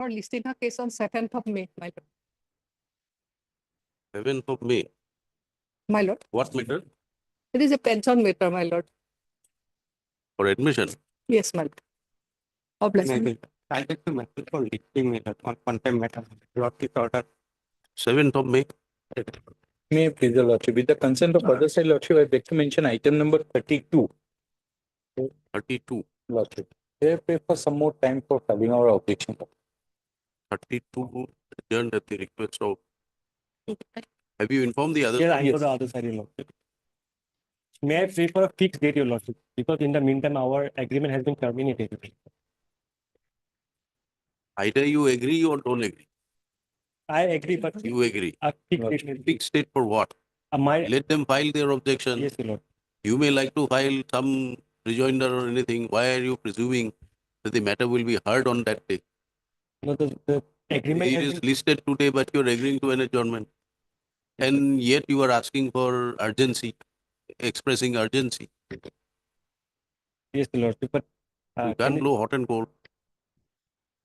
for listing her case on 7th of May, my lord. 7th of May. My lord. What matter? It is a pension matter, my lord. For admission. Yes, my lord. Obligation. I get the message for listing matter on contempt matter. What is order? 7th of May. May I please, your lordship, with the consent of other side, lordship, I beg to mention item number 32. 32. Lordship, may I pray for some more time for filing our objection? 32 adjourned at the request of. Have you informed the other? Yeah, side? I for the other side, your lordship. May I pray for a fixed date, your lordship? Because in the meantime, our agreement has been terminated. Either you agree or don't agree. I agree, but You agree. a fixed date. Fixed date for what? My Let them file their objection. yes, your lord. You may like to file some rejoinder or anything. Why are you presuming that the matter will be heard on that day? No, the agreement It has is been listed today, but you're agreeing to an adjournment. And yet you are asking for urgency, expressing urgency. yes, your lordship, but You can can't it- blow hot and cold.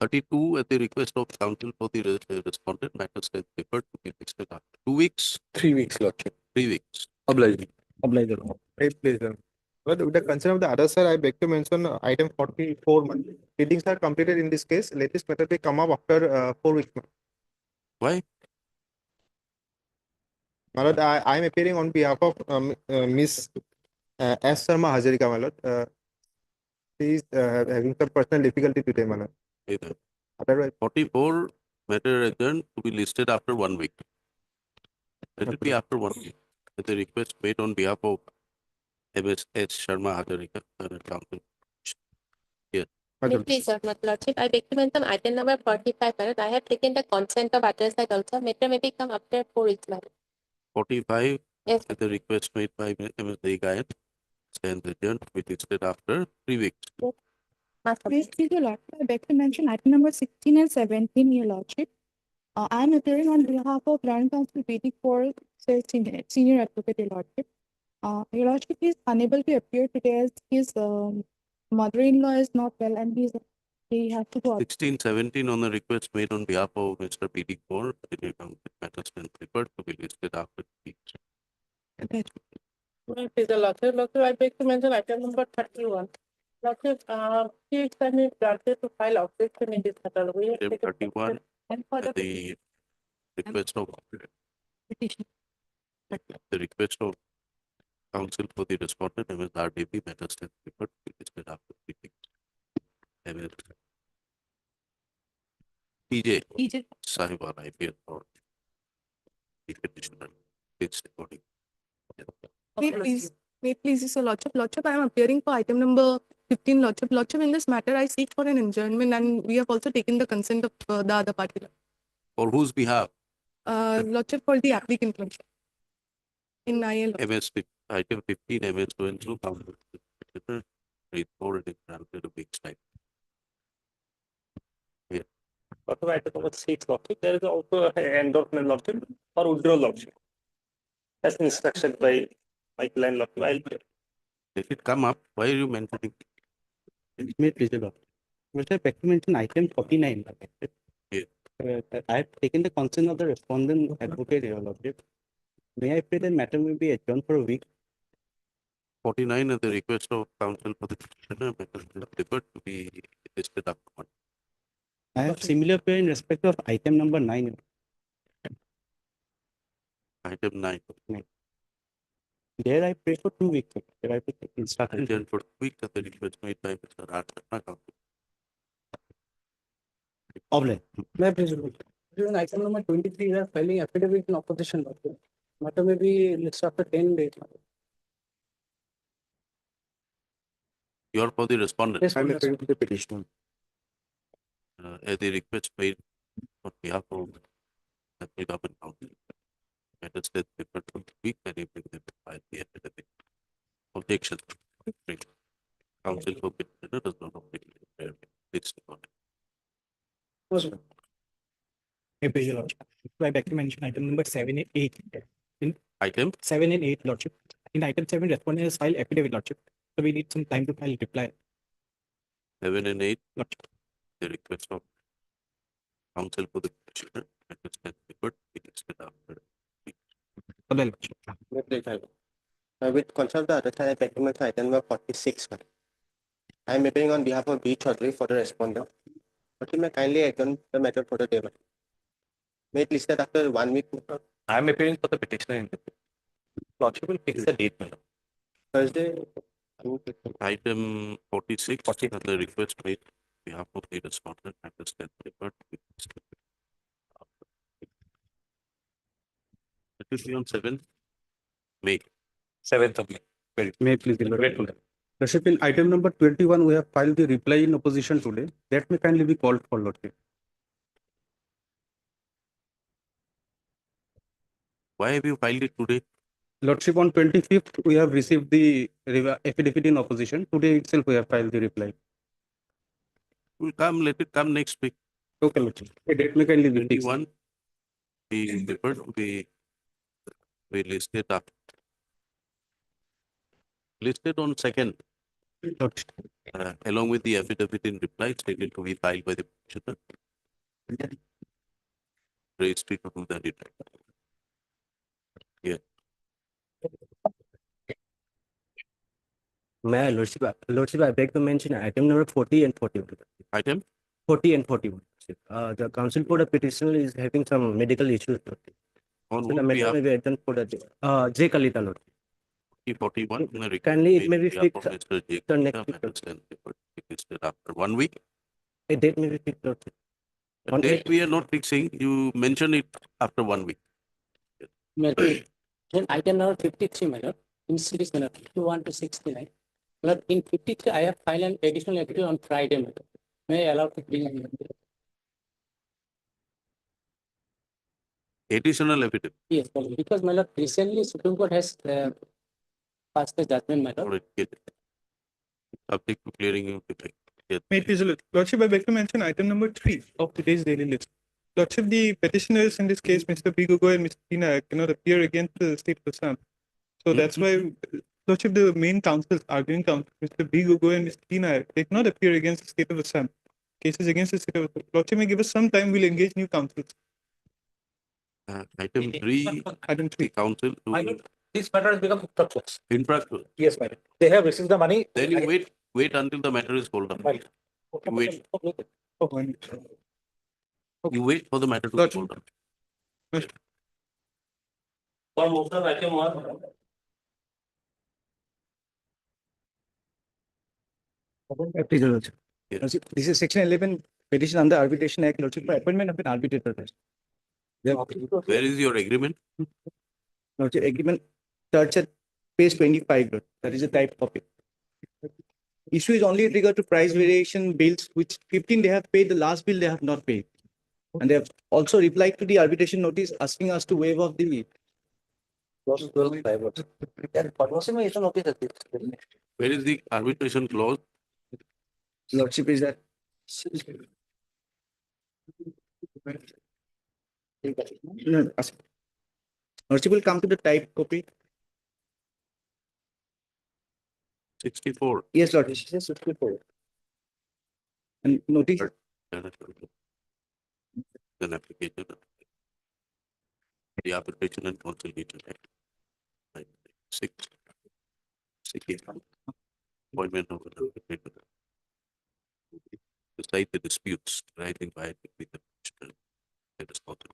32 at the request of counsel for the respondent matters has deferred to be listed after 2 weeks, 3 weeks, lordship. 3 weeks. Obligation. oblige. Right, please. But with the concern of the other side, I beg to mention item 44. Readings are completed in this case. Latest matter will come up after 4 weeks. Why? My lord, I am appearing on behalf of Miss S. Sharma Hazarika, my lord. She is having some personal difficulty today, my lord. Either. Otherwise, 44 matter adjourned to be listed after 1 week. Let it be after 1 week. At the request made on behalf of MS S. Sharma Hazarika, counsel. Please, sir, my lordship, I beg to mention item number 45, madam. I have taken the consent of other side also. Matter may become after 4 weeks, madam. 45 Yes. at the request made by MS Gayan stands adjourned to be listed after 3 weeks. Master. Please, your lordship, I beg to mention item number 16 and 17, your lordship. I am appearing on behalf of Grand Counsel BD4, senior advocate, your lordship. Your lordship is unable to appear today as his mother-in-law is not well and he has to go out. 16, 17 on the request made on behalf of Mr. PD4, the matters stand preferred to be listed after 3 weeks. Please, the lordship, I beg to mention item number 31. Lordship, he is granted to file objection in this matter. We have Item taken 31 and for at the the request of Petition. the request of counsel for the respondent, MS RDB, matters stand preferred to be listed after 3 weeks. MS TJ EJ. Sahiwal, IPL or the petitioner. It's recording. Wait, please, your lordship. Lordship, I am appearing for item number 15, lordship. Lordship, in this matter, I seek for an adjournment and we have also taken the consent of the other party. For whose behalf? Lordship, for the applicant, lordship. In IL. MS item 15, MS going through counsel. Read forward and granted a big strike. But item number 6, lordship, there is also an endorsement, lordship, or withdrawal, lordship. As instructed by my client, lordship. If it come up, why are you mentioning? May please, your lordship. Mr. I beg to mention item 49. Yeah. I have taken the consent of the respondent advocate, your lordship. May I pray that matter may be adjourned for a week? 49 at the request of counsel for the petitioner, matters stand preferred to be listed after 1. I have similar prayer in respect of item number 9. Item 9. There I pray for 2 weeks. There I pray instruction. Adjourned for 2 weeks at the request made by Mr. Rajatna counsel. Obligation. May I please repeat? During item number 23, we are filing affidavit in opposition. Lordship. Matter may be listed after 10 days. You are for the respondent. Yes, I am yes. appearing to the petitioner. At the request made on behalf of the government counsel. Matters stand preferred for 2 weeks and you bring them to file the affidavit. Objection. Counsel for petitioner does not object. Please record. Yes, sir. May I please, your lordship. I beg to mention item number 7 and 8. Item 7 and 8, lordship. In item 7, respondent has filed affidavit, lordship. So we need some time to file reply. 7 and 8, Lordship. the request of counsel for the petitioner, matters can be heard in listed after. With consent of the other side, I beg to mention item number 46. I am appearing on behalf of B. Chaudhary for the respondent. But you may kindly adjourn the matter for the day. May it listed after 1 week. I am appearing for the petitioner. In the Lordship will fix the date, madam. Thursday. Item 46, 40. the request made on behalf of the respondent, matters can be heard. in listed after. It will be on 7th May. 7th of May. May I please deliver? Grateful. Lordship, in item number 21, we have filed the reply in opposition today. That may kindly be called for, Lordship. Why have you filed it today? Lordship, on 25th, we have received the affidavit in opposition. Today itself, we have filed the reply. Will come, let it come next week. Okay, Lordship. A date may kindly be fixed. 21, the paper to be listed up. Listed on 2nd, Lordship. along with the affidavit in reply stated to be filed by the petitioner. Registry to do that. May I, Lordship, I beg to mention item number 40 and 41. Item 40 and 41. The counsel for the petitioner is having some medical issues. on So the whose matter behalf? may be adjourned for the J. Kalita, Lord. 41. Kindly, it may be fixed Mr. J. the next Kalita, week. matters can be heard. It is listed after 1 week. A date may be fixed, Lord. The On date we are not fixing, you mention it after 1 week. Then item number 53, my lord, in series number 51 to 69. My lord, in 53, I have filed an additional affidavit on Friday, my lord. May I allow to bring on? Additional affidavit. Yes, my lord, because my lord, recently Supreme Court has passed the judgment, my lord. Alright, get it. Subject to clearing of defect. Yes. May it please the Lordship, I beg to mention item number 3 of today's daily list. Lordship, the petitioners in this case, Mr. B. Gogoi and Mr. Tina, cannot appear against the state of Assam. So that's why, Lordship, the main counsels, arguing counsel, Mr. B. Gogoi and Mr. Tina, they cannot appear against the state of Assam. Cases against the state of Assam. Lordship may give us some time, we'll engage new counsels. Item 3, Item 3. the council My to lord, this matter has become infructuous. infrastructure. Yes, my lord. They have received the money. Then you wait until the matter is called up. My lord. You wait. Oh, one. You wait for the matter to be Lordship. called up. Please, Lordship. Yes. Lordship, this is section 11 petition under Arbitration Act, Lordship, for appointment of an arbitrator. Where is your agreement? Lordship, agreement starts at page 25, Lord. That is a type copy. Issue is only with regard to price variation bills, which 15 they have paid, the last bill they have not paid. And they have also replied to the arbitration notice asking us to waive off the. Where is the arbitration clause? Lordship is that. No, Lordship will come to the type copy. 64. Yes, Lord. This is 64. And notice. An application. The Arbitration and Conciliation Act. 6. Appointment of an arbitrator. Decide the disputes arising by it between the petitioner and the respondent.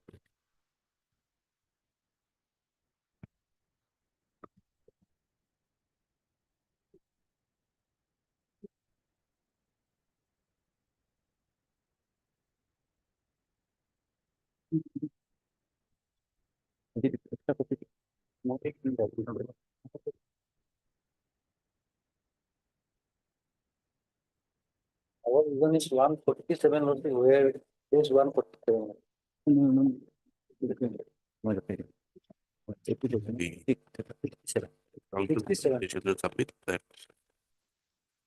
Our reason is 147, Lordship, where it is 147. Council petitioner submit that.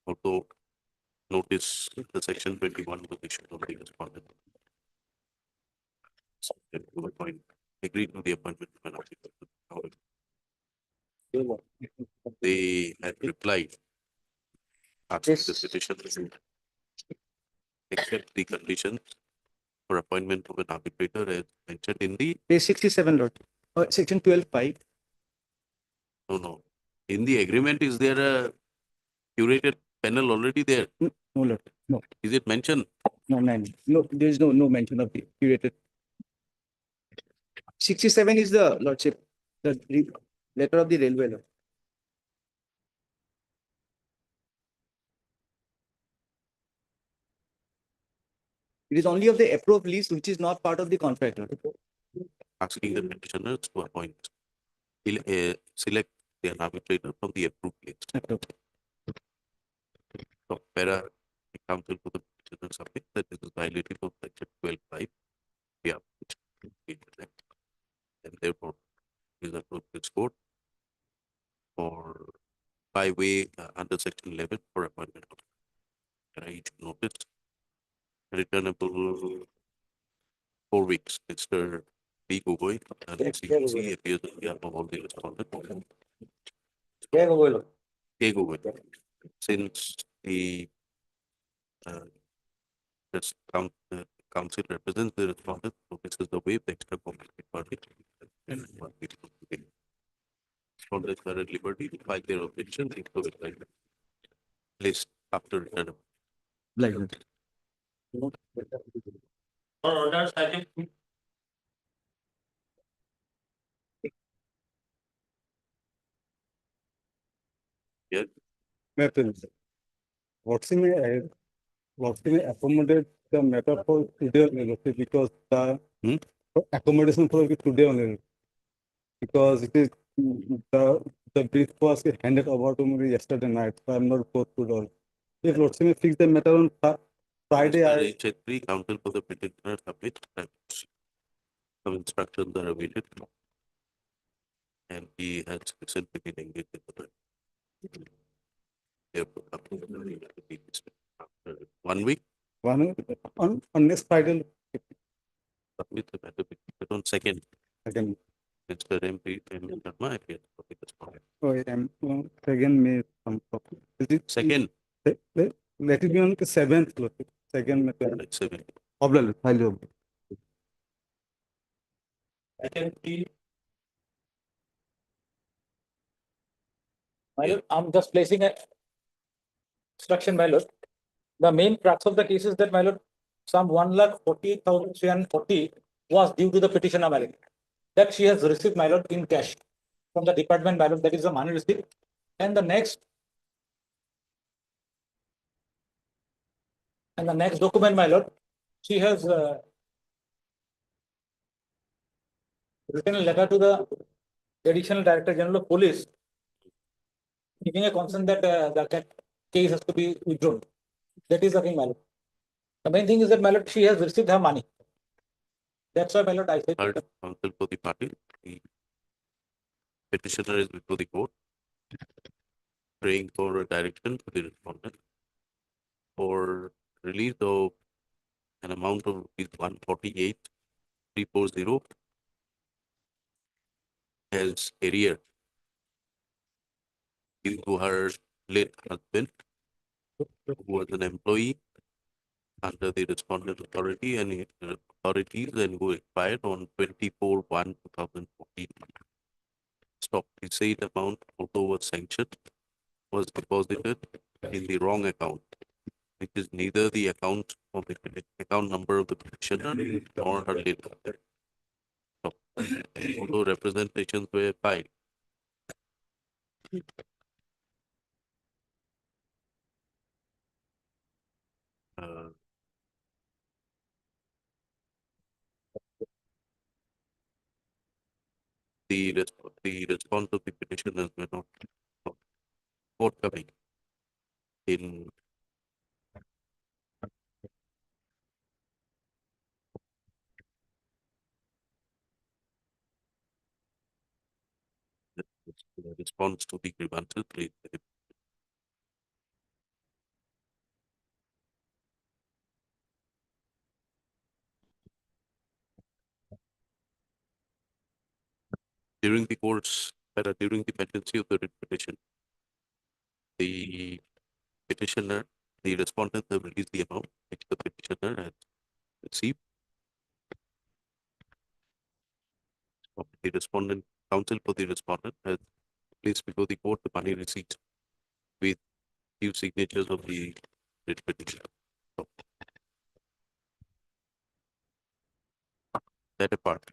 Although notice the section 21 was issued of the respondent. Subject to appoint, agree to the appointment of an arbitrator. However, they had replied. Asking the petition to accept the conditions for appointment of an arbitrator as mentioned in the, Page 67, Lord. Section 12(5). no. In the agreement, is there a curated panel already there? No, Lord. No, Is it mentioned? no, there is no mention of the curated. 67 is the Lordship, letter of the railway law. It is only of the approved list which is not part of the contract. Lord. Asking the petitioners to appoint, select an arbitrator from the approved list. Approved. So, para counsel for the petitioner submit that this is violative of section 12(5). Yeah. And therefore, is approved this court for by way under section 11 for appointment of each notice returnable 4 weeks. Mr. B. Gogoi and CPC appears on behalf of all the respondents. K. Gogoi. Since the council represents the respondent, so this is the way the extra complicated party. And respondents are at liberty to file their objections including like list after return. Like that. Orders, I think. Yes. What's may accommodate the matter for today only, because the accommodation for today only, because it is the brief was handed over to me yesterday night, so I'm not both good all. If Lordship may fix the matter on Friday, I Three counsel for the petitioner submit that some instructions are awaited. And he has recently been engaged in the therefore, after 1 week, on next Friday, submit the matter on second. again, Mr. MP Sharma appeared for the respondent. again May some. Is it Second, let it be on the 7th, Lordship. Second, like 7. file. I can see. My lord, I'm just placing a instruction, my lord. The main crux of the case is that, my lord, some 1,40,340 was due to the petitioner, my lord. That she has received, my lord, in cash from the department, my lord. That is the money receipt. And the next document, my lord, she has written a letter to the Additional Director General of Police, giving a concern that the case has to be withdrawn. That is the thing, my lord. The main thing is that, my lord, she has received her money. That's why, my lord, I said. Third counsel for the party, the petitioner is before the court, praying for a direction to the respondent for release of an amount of rupees 148,340 as arrear due to her late husband, who was an employee under the respondent authority and authorities and who expired on 24/1/2014. Stock receipt amount, although was sanctioned, was deposited in the wrong account, which is neither the account of the account number of the petitioner nor her late husband. So, although representations were filed, the response of the petitioners were not forthcoming in the response to the grievances raised by the during the course, during the pendency of the writ petition, the petitioner, the respondent have released the amount which the petitioner has received of the respondent, counsel for the respondent has placed before the court the money receipts with few signatures of the writ petitioner. So, that apart,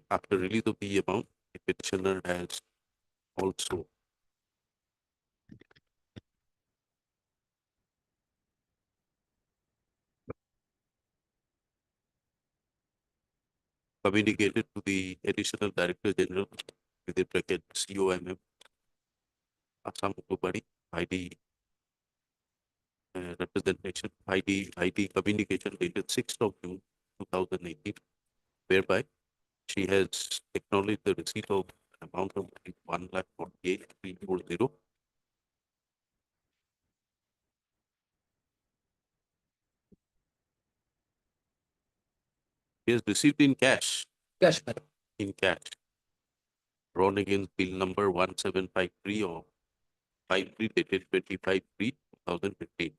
after release of the amount, the petitioner has also communicated to the Additional Director General within bracket COMM Assam Mukubari ID representation ID communication dated 6th of June 2018, whereby she has acknowledged the receipt of an amount of 1,48,340. He has received in cash, Cash, madam. in cash, drawn against bill number 1753 or 53 dated 25/3/2015.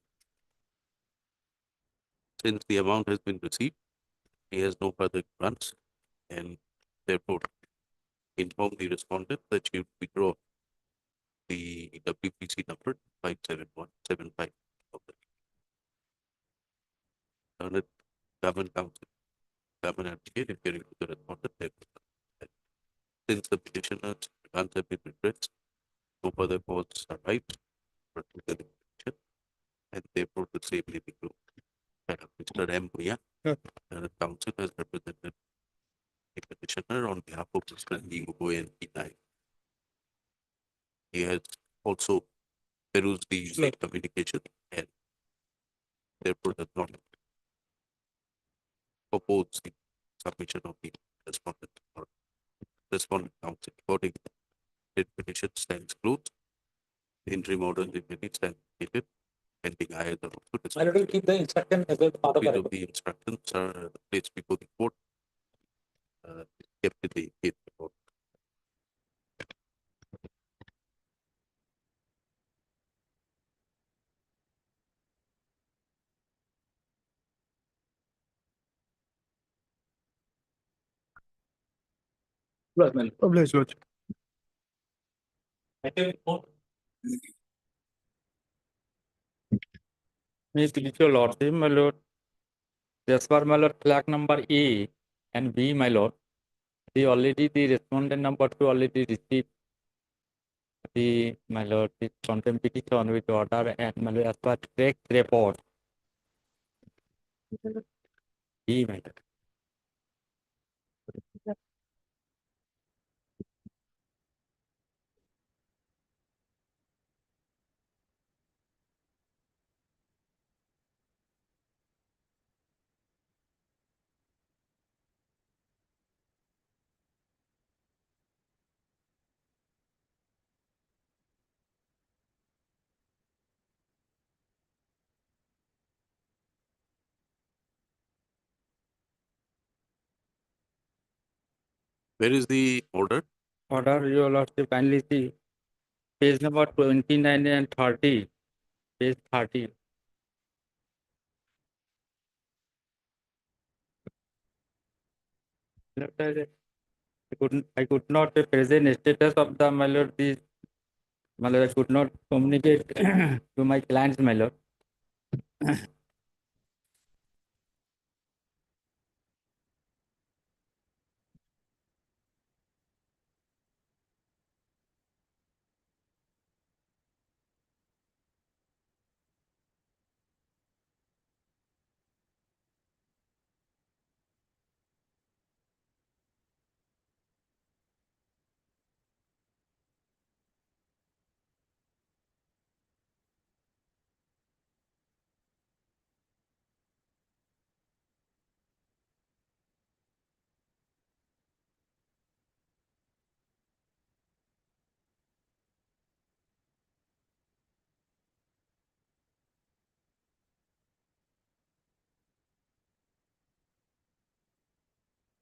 Since the amount has been received, he has no further grants and therefore inform the respondent that she would withdraw the WPC number 57175 of the Learned Government Council, Government Advocate, appearing to the respondent. Since the petitioner's grants have been redressed, no further cause arrived for the petition, and therefore the same may be closed. Mr. M. Bhuya, the council has represented the petitioner on behalf of Mr. D. Gugoi and P9. He has also perused the same communication and therefore does not oppose the submission of the respondent or respondent counsel. Accordingly, the petition stands closed. The interim order remaining stands dated pending either of My lord will keep the instruction as a part of the copies of record. the instructions are placed before the court, kept in the case report. Yes, my lord. Obliged, Lordship. I take report. May please your lordship, my lord. As per my lord, flag number A and B, my lord, the respondent number 2 already received my lord, the contempt petition with order and my lord, as per track report. B, my lord. Where is the order? Order, your lordship, kindly see page number 29 and 30, page 30. Lord, I could not present status of the my lord, my lord, I could not communicate to my clients, my lord.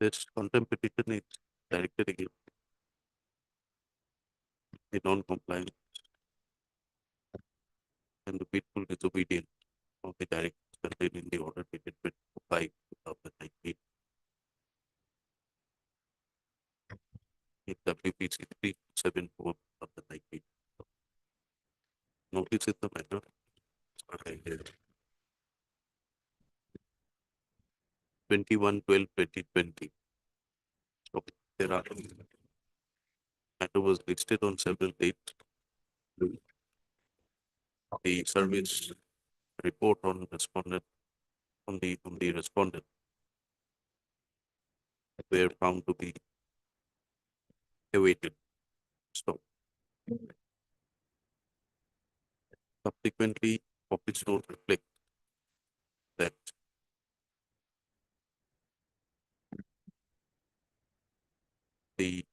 This contempt petition is directed against the non-compliance and the willful disobedience of the directives contained in the order dated 25/2019. in WPC 374 of the 19. Notice in the matter. 21/12/2020. So there are matter was listed on several dates. The service report on respondent on the respondent were found to be awaited. So subsequently, office note reflect that the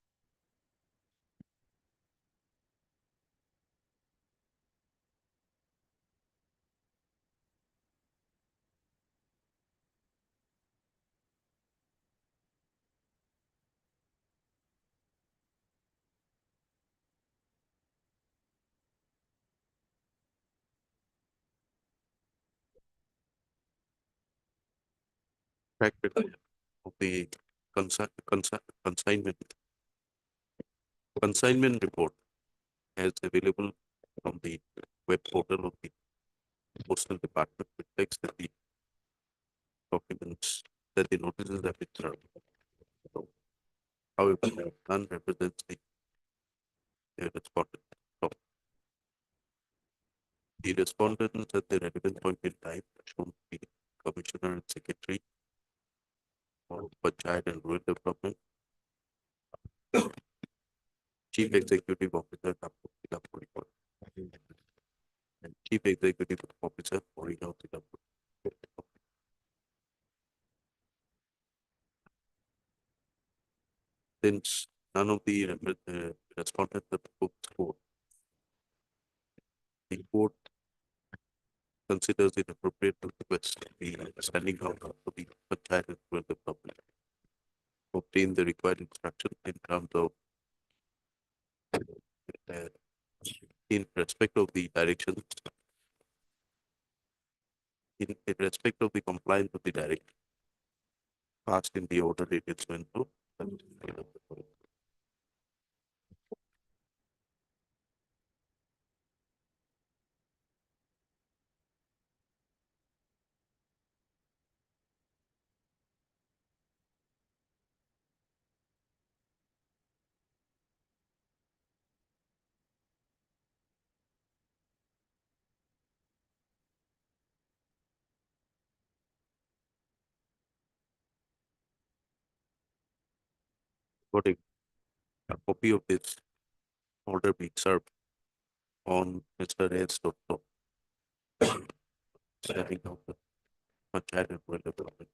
track record of the consignment report as available from the web portal of the postal department reflects that the documents that the notices have been served. So, however, none represents the respondent. So, the respondents at the relevant point in time shown the commissioner and secretary of Panchayat and Rural Development, Chief Executive Officer, and Chief Executive Officer for since none of the respondents have put forth, the court considers it appropriate to request the standing counsel for the Panchayat and Rural Development to obtain the required instruction in terms of in respect of the directions, in respect of the compliance of the direction passed in the order dated so and so. Got a copy of this order being served on Mr. S. Dotto, standing out the Panchayat and Rural Development,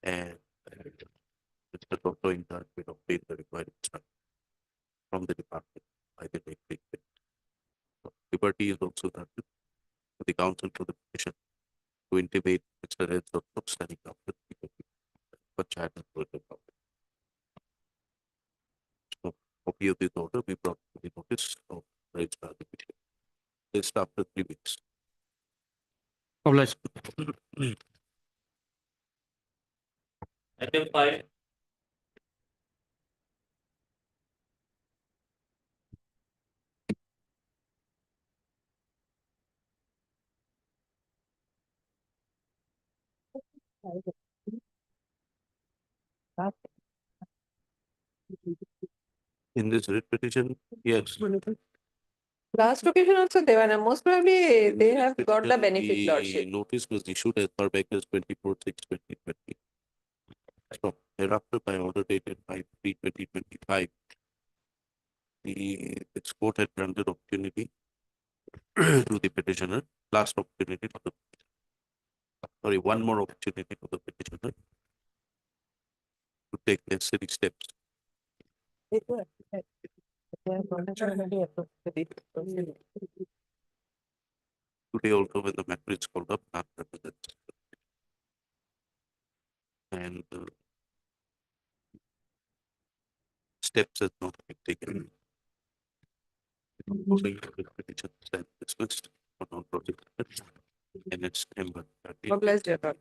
and Mr. Dotto in turn will obtain the required instruction from the department by the date fixed. Liberty is also granted to the counsel for the petition to intimate Mr. S. Dotto standing out the Panchayat and Rural Development. So, copy of this order we brought to the notice of registrar of the petition. This after 3 weeks. Obliged. Item 5. In this writ petition, yes. Last occasion also they were, most probably they In have this got the petition, benefit, the lordship. notice was issued as per back as 24/6/2020. So thereafter by order dated 5/3/2025, its court had granted opportunity to the petitioner, last opportunity for the sorry, one more opportunity for the petitioner to take necessary steps. Today also when the matter is called up, none represents. And steps has not been taken. Opposing the petition stands dismissed for non-prosecution and its number 13. Obliged, your lord.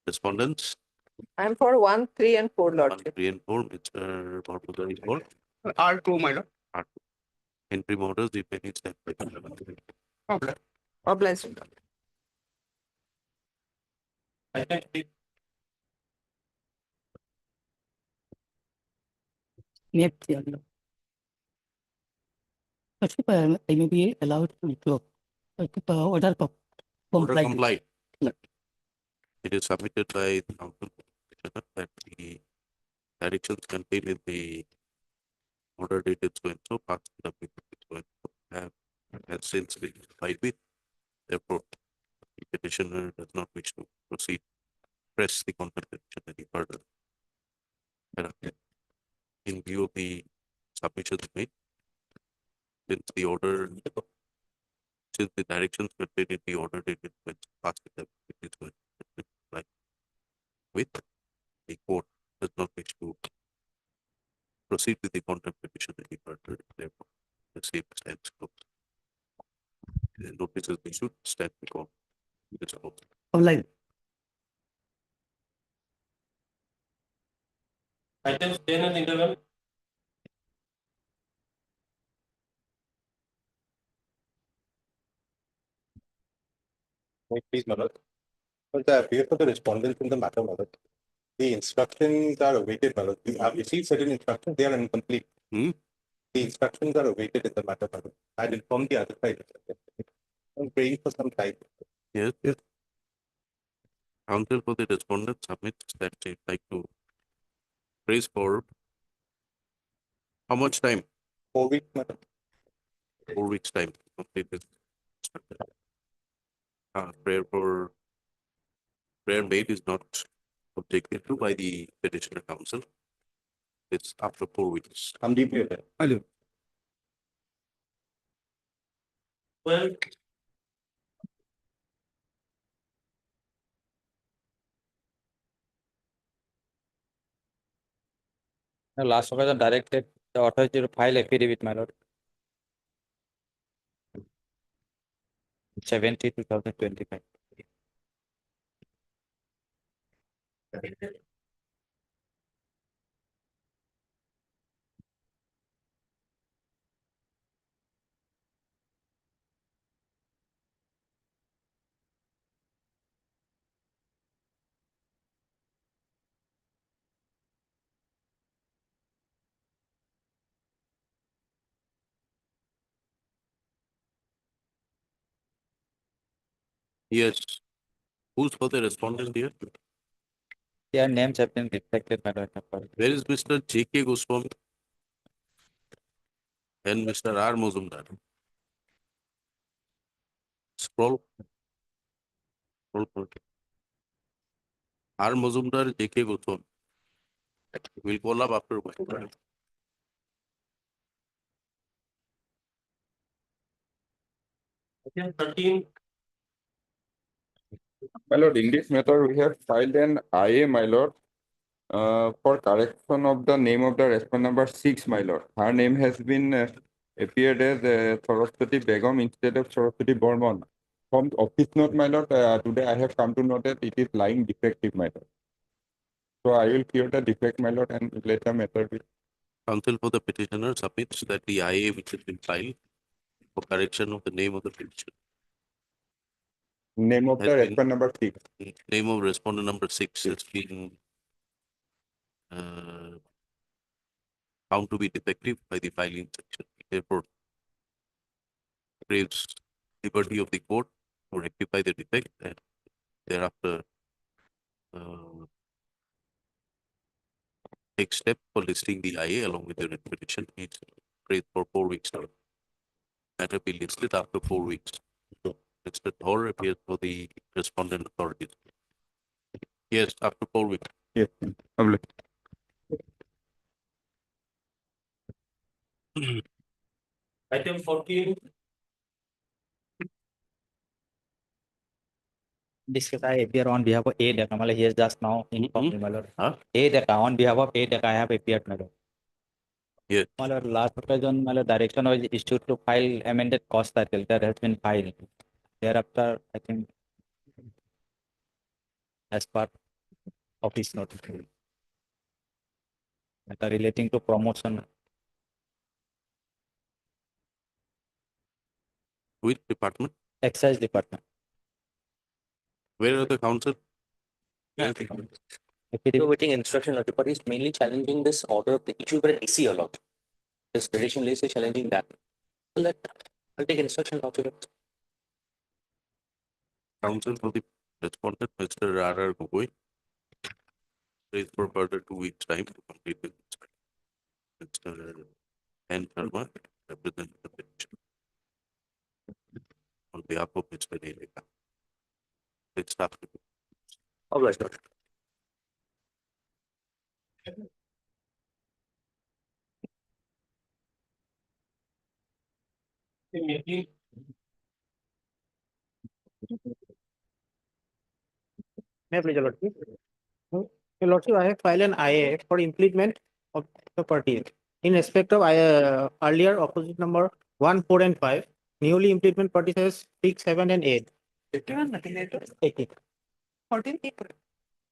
Respondents, I'm for 1, 3, and 4, One, Lordship. 3 and 4, Mr. Bhargava is for R2, my lord. interim orders, if any step. Okay. Obliged. I can take Next, yeah, no. Lordship, I may be allowed to order Order comply. complied. No. It is submitted by the council that the directions contained in the order dated so and so, passed the so and so, has since been complied with. Therefore, the petitioner does not wish to proceed, press the contempt petition any further. In view of the submissions made, since the order, since the directions contained in the order dated when passed with it is going to be complied with, the court does not wish to proceed with the contempt petition any further. Therefore, the same stands closed. The notices issued stand before this court. Online. items 10 and 11. Please, my lord. Well, I appear for the respondents in the matter, my lord. The instructions are awaited, my lord. We have received certain instructions, they are incomplete. Hmm? The instructions are awaited in the matter, my lord. I will inform the other side. I'm praying for some time. Yes. Yes. Counsel for the respondent submits that they'd like to praise for how much time? 4 weeks, my lord. 4 weeks time to complete this. Prayer made is not objected to by the petitioner counsel. It's after 4 weeks. I'm deeply aware. Hello. Well, The last occasion directed the authority to file affidavit, my lord. 70/2025. Yes. Who's for the respondent here? Their names have been reflected, my lord. Where is Mr. J.K. Goswami and Mr. R. Muzumdar? Scroll. Scroll. R. Muzumdar, J.K. Goswami. We'll call up after a while. item 13. My lord, in this matter, we have filed an IA, my lord, for correction of the name of the respondent number 6, my lord. Her name has been appeared as Saraswati Begum instead of Saraswati Borman. From office note, my lord, today I have come to know that it is lying defective, my lord. So I will clear the defect, my lord, and let the matter be. Counsel for the petitioner submits that the IA which has been filed for correction of the name of the petitioner. Name of Has the been- respondent number 6. Name of respondent number 6 has been found to be defective by the filing section. Therefore, craves liberty of the court to rectify the defect and thereafter take step for listing the IA along with the written petition. It's praised for 4 weeks now. Matter be listed after 4 weeks. Mr. Thor appears for the respondent authorities. Yes, after 4 weeks. Yes, lovely. Item 14. This case I appear on behalf of A Deka. He has just now informed me, my lord. Huh? A Deka, on behalf of A Deka, I have appeared, my lord. Yes. My lord, last occasion, my lord, direction was issued to file amended cost title. That has been filed. Thereafter, I think, as per office notification. Matter relating to promotion. Which department? Excise department. Where are the council? Waiting instruction of the party is mainly challenging this order of the issue by DC a lot. This tradition list is challenging that. I'll take instruction of it. Council for the respondent, Mr. R.R. Gogoi. Is for further 2 weeks time to complete the Mr. N. Sharma, represent the petition. On behalf of Mr. Neleka. Let's start. Obliged. May I please, Your Lordship? Your Lordship, I have filed an IA for implement of the party. In respect of earlier opposite number 1, 4, and 5, newly implement party says 6, 7, and 8. 18. 14.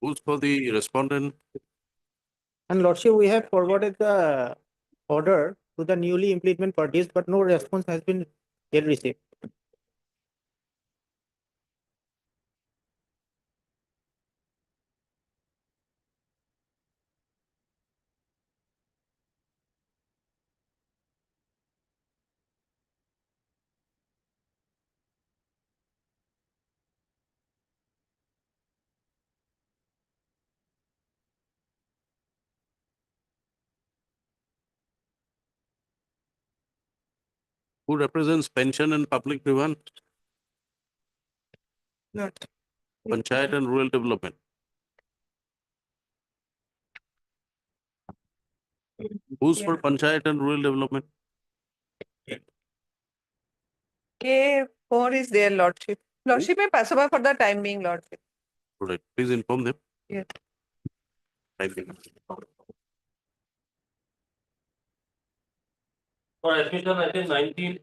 Who's for the respondent? And Lordship, we have forwarded the order to the newly implement parties, but no response has been yet received. Who represents pension and public grievance? Not. Panchayat and rural development. Who's for Panchayat and rural development? K4 is there, Lordship. Lordship may pass over for the time being, Lordship. All right, please inform them. Yes. Thank you. For admission, I think 19.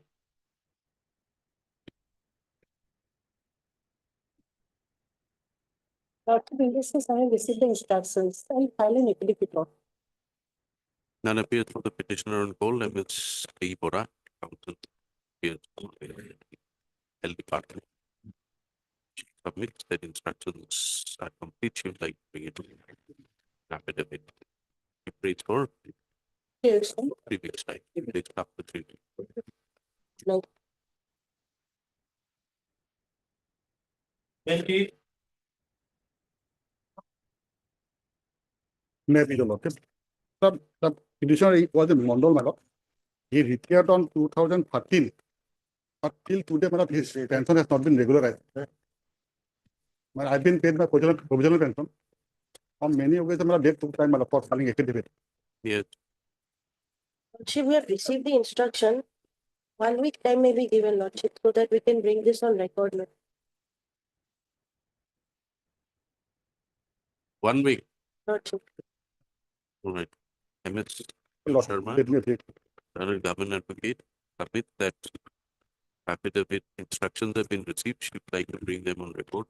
Lordship, in this case, I have received the instructions and file an equity report. None appears for the petitioner on call, Ms. T. Bora, counsel. Appears for the health department. She submits that instructions are complete. She would like to bring it to affidavit. It reads for Yes. 3 weeks time. It's after 3 weeks. No. May I please, Your Lordship? Sir, the petitioner was a Mondal, my lord. He retired on 2013. But till today, my lord, his pension has not been regularized. But I've been paid my provisional pension. On many occasions, my date took time, my lord, for filing affidavit. Yes. Lordship, we have received the instruction. 1 week time may be given, Lordship, so that we can bring this on record. 1 week. Lordship. All right. MS Lord, Sharma, let me take. General Government Advocate, submit that affidavit instructions have been received. She would like to bring them on record.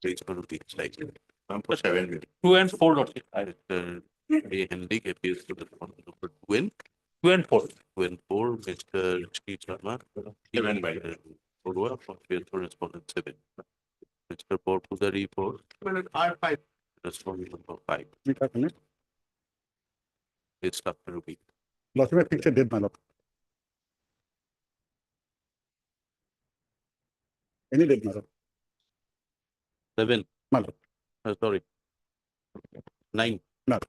Please going to be like 2 and 4, Lordship. A Henrik appears to the number 2 and 2 and 4. 2 and 4, Mr. Sri Sharma. 7 by Porua appears for respondent 7. Mr. Porpudari for R5. respondent number 5. Lordship, It's after a week. I fixed a date, my lord. Any date, my lord. 7. My lord. Sorry. 9. No.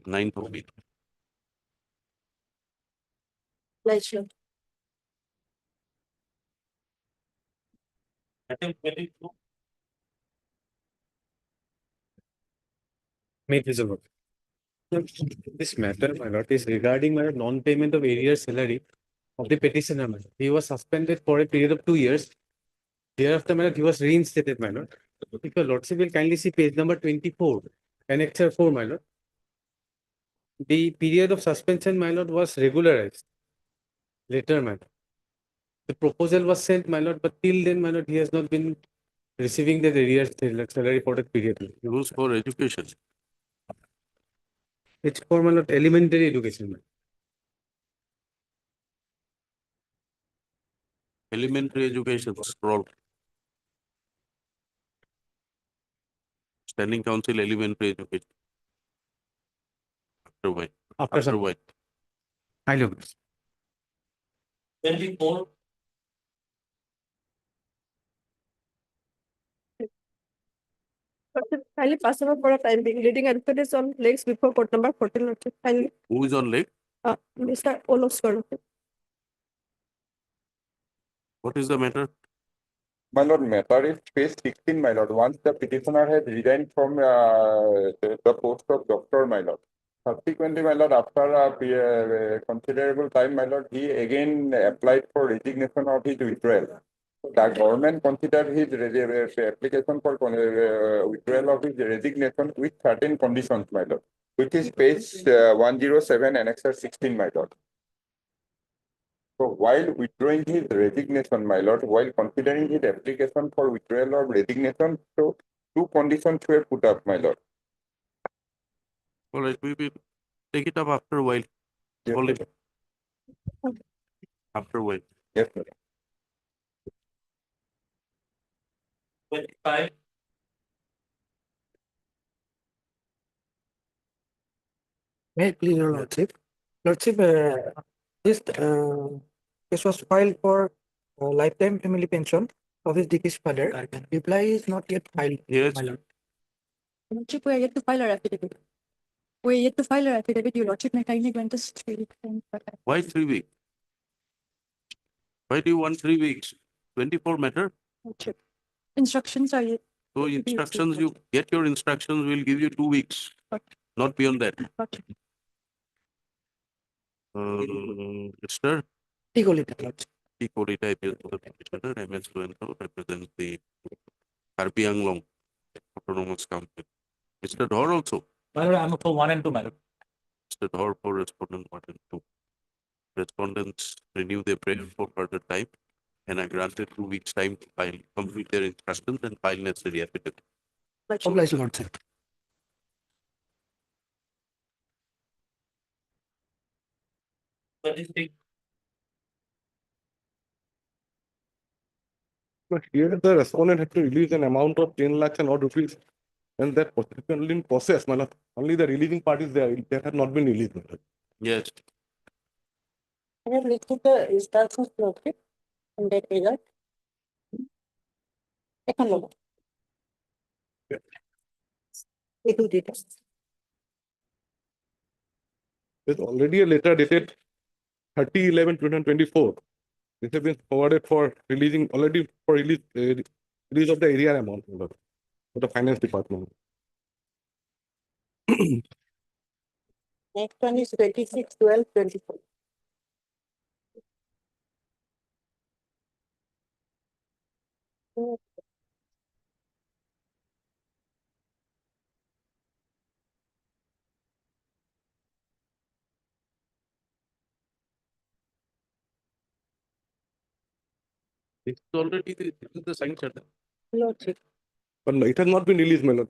9 for week. Pleasure. I think 22. May it please, Your Lord. This matter, my lord, is regarding my non-payment of arrears salary of the petitioner, my lord. He was suspended for a period of 2 years. Thereafter, my lord, he was reinstated, my lord. If your lordship will kindly see page number 24, annexure 4, my lord. The period of suspension, my lord, was regularized later, my lord. The proposal was sent, my lord, but till then, my lord, he has not been receiving the arrears salary for that period. Used for education. It's for my lord elementary education. Elementary education, scroll. Standing Council, elementary education. After white. After white. I look. 24. Kindly pass over for a time being. Leading advocate is on legs before court number 14, Lordship. Kindly, Who is on leg? Mr. Oloskar, Lordship. What is the matter? My lord, matter is page 16, my lord. Once the petitioner has resigned from the post of doctor, my lord. Subsequently, my lord, after a considerable time, my lord, he again applied for resignation of his withdrawal. The government considered his application for withdrawal of his resignation with certain conditions, my lord, which is page 107, annexure 16, my lord. So while withdrawing his resignation, my lord, while considering his application for withdrawal of resignation, so two conditions were put up, my lord. All right, we will take it up after a while. Yes, Hold sir. it. After a while. Yes, sir. 25. May I please, your lordship? Lordship, this case was filed for lifetime family pension of his deceased father. Reply is not yet filed. Yes. My lord. Lordship, we are yet to file our affidavit. We are yet to file our affidavit, your lordship, may kindly grant us 3 weeks time for that. Why 3 weeks? Why do you want 3 weeks? 24 matter? Lordship. Instructions are yet. So instructions, you get your instructions, we'll give you 2 weeks. Not beyond that. Lordship. Mr. Tigolita, lordship. Tikolita appeals for the petitioner, MS Luento represents the Karpi Anglong Autonomous Council. Mr. Dhor also. My lord, I'm for 1 and 2, my lord. Mr. Dhor for respondent 1 and 2. Respondents renew their prayer for further time and are granted 2 weeks time to file, complete their instructions and file necessary affidavit. Obliged, lordship. But here the respondent had to release an amount of 10 lakhs and odd rupees, and that particularly in process, my lord, only the releasing parties there, that had not been released, my lord. Yes. I have listed the instructions, Lordship, in that regard. Second Lord. It will detail. There's already a letter dated 30/11/2024. This has been forwarded for releasing, already for release, release of the area amount, my lord, for the finance department. Next one is 26/12/24. This is already the signed charter. Lordship. But no, it has not been released, my lord.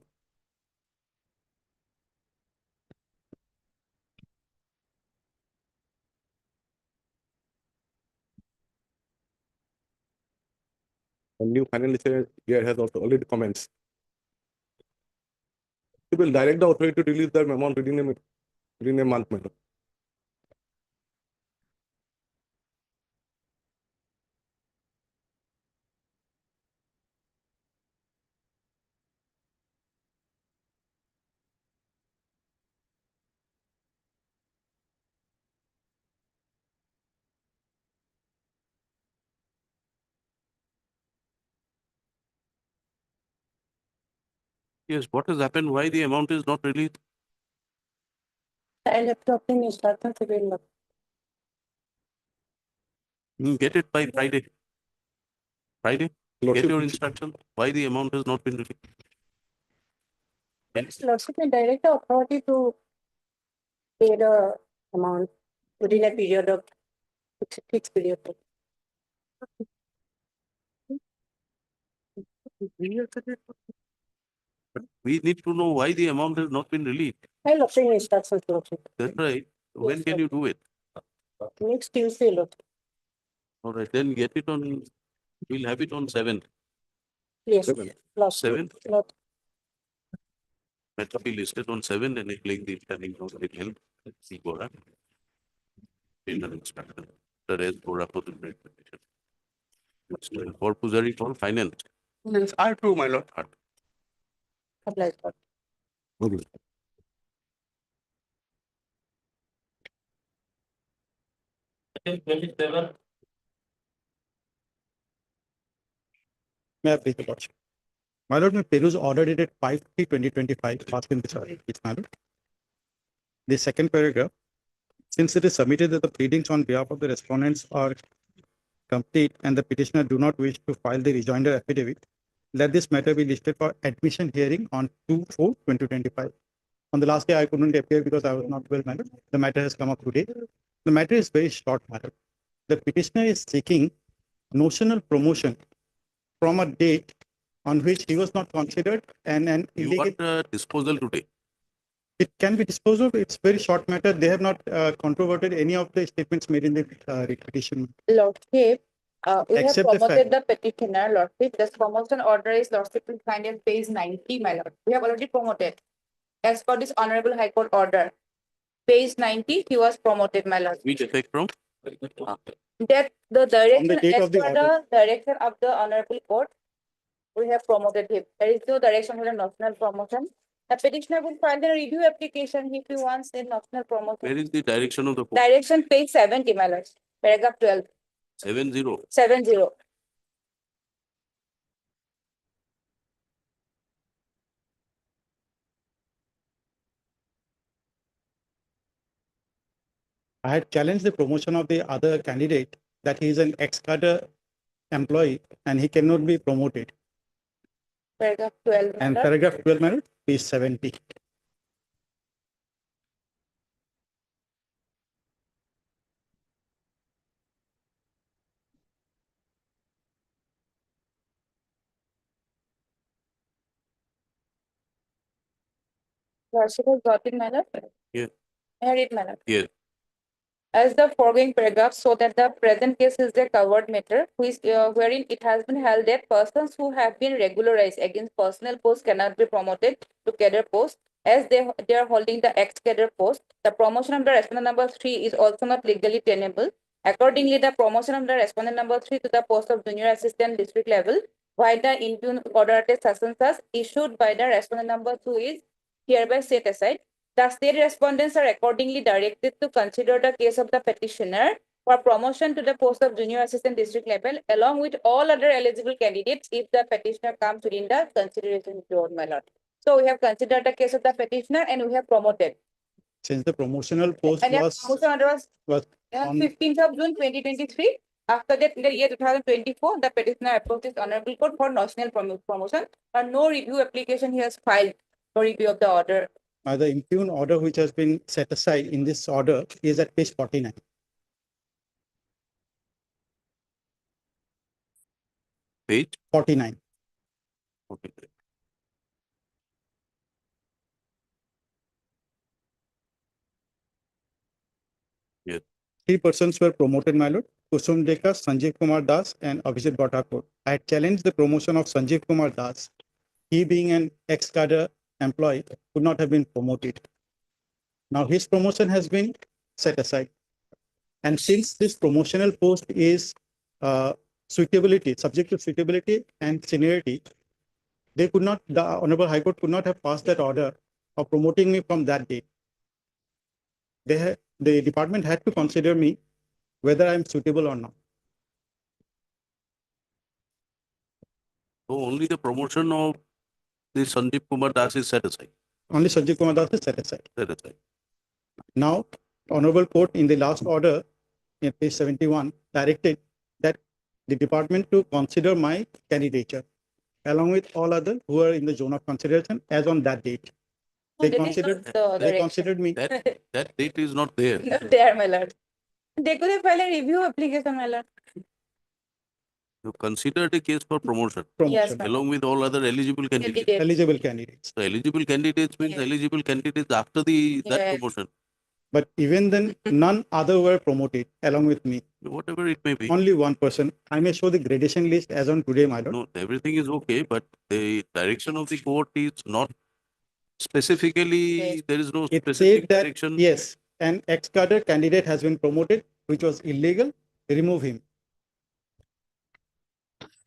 A new financial year has also already commenced. We will direct the authority to release the amount within a month, my lord. Yes, what has happened? Why the amount is not released? I left obtain instructions again. You get it by Friday. Friday? Lordship, Get your instruction. Why the amount has not been released? Lordship may direct the authority to pay the amount within a period of fixed period. But we need to know why the amount has not been released. I'll obtain instructions, Lordship. That's right. When Yes, can you do it? Next Tuesday, Lordship. All right, then get it on, we'll have it on 7th. Yes, Lordship. 7th, Lord- that will be listed on 7th, enabling the planning council to help see Bora. In an instruction, the rest Bora for the break petition. For Pujari for finance. Yes, R2, my lord. Obliged, Lord. May I please, Your Lordship? My lord, may peruse order dated 5/3/2025, passed in this matter. The second paragraph, since it is submitted that the pleadings on behalf of the respondents are complete and the petitioner do not wish to file the rejoinder affidavit, let this matter be listed for admission hearing on 2/4/2025. On the last day, I couldn't appear because I was not well, my lord. The matter has come up today. The matter is very short matter. The petitioner is seeking notional promotion from a date on which he was not considered and an You illegal. got disposal today. It can be disposed of. It's very short matter. They have not controverted any of the statements made in the petition. Lordship, we have Except the promoted the petitioner, Lordship. This promotion order is Lordship will find in page 90, my lord. We have already promoted. As per this Honorable High Court order, page 90, he was promoted, my lord. Which effect from? That the direction, date as of the per the direction of the Honorable Court, we have promoted him. There is no direction for the national promotion. The petitioner will file the review application if he wants the national promotion. Where is the direction of the court? Direction page 70, my lord. Paragraph 12, 70. 70. I had challenged the promotion of the other candidate that he is an ex-cadre employee and he cannot be promoted. Paragraph 12. And my lord. paragraph 12, my lord, page 70. Lordship has got it, my lord. Yeah. I had it, my lord. Yeah. As the foregoing paragraph, so that the present case is the covered matter, wherein it has been held that persons who have been regularized against personal post cannot be promoted to cadre post, as they are holding the ex-cadre post. The promotion of the respondent number 3 is also not legally tenable. Accordingly, the promotion of the respondent number 3 to the post of junior assistant district level, while the impugn order such issued by the respondent number 2 is hereby set aside. The state respondents are accordingly directed to consider the case of the petitioner for promotion to the post of junior assistant district level, along with all other eligible candidates if the petitioner comes within the consideration zone, my lord. So we have considered the case of the petitioner and we have promoted. Since the promotional post And the was promotion order was on 15th of June 2023. After that, in the year 2024, the petitioner approached this honorable court for national promotion, and no review application he has filed for review of the order. the impugn order which has been set aside in this order is at page 49. Page 49. Okay. Yes. 3 persons were promoted, my lord. Kusum Deka, Sanjeev Kumar Das, and Abhishek Bhattakur. I had challenged the promotion of Sanjeev Kumar Das. He being an ex-cadre employee could not have been promoted. Now his promotion has been set aside. And since this promotional post is suitability, subject to suitability and seniority, they could not, the Honorable High Court could not have passed that order of promoting me from that date. The department had to consider me whether I am suitable or not. So only the promotion of the Sandeep Kumar Das is set aside. Only Sanjeev Kumar Das is set aside. Set aside. Now, Honorable Court in the last order, in page 71, directed that the department to consider my candidature along with all other who are in the zone of consideration as on that date. No, They that is considered, not the they direction. considered me. That date is not there. Not there, my lord. They could have filed a review application, my lord. You considered a case for promotion. Yes, ma'am. Along with all other eligible candidates. Candidates. Eligible candidates. So eligible candidates means Yes. eligible candidates after that Yes. promotion, But even then, none other were promoted along with me. whatever it may be. Only one person. I may show the gradation list as on today, my lord. No, everything is okay, but the direction of the court is not specifically, Yes. there is no It specific said that, direction. yes, an ex-cadre candidate has been promoted, which was illegal, remove him.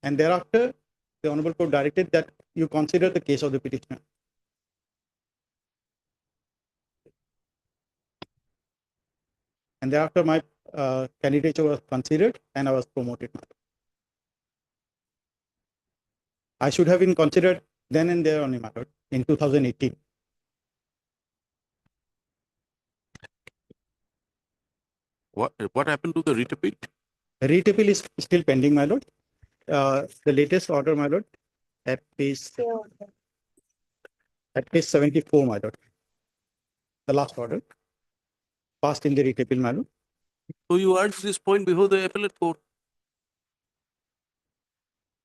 And thereafter, the Honorable Court directed that you consider the case of the petitioner. And thereafter, my candidature was considered and I was promoted. I should have been considered then and there only, my lord, in 2018. What happened to the writ appeal? Writ appeal is still pending, my lord. The latest order, my lord, at page 74, my lord. The last order passed in the writ appeal, my lord. So you urged this point before the appellate court.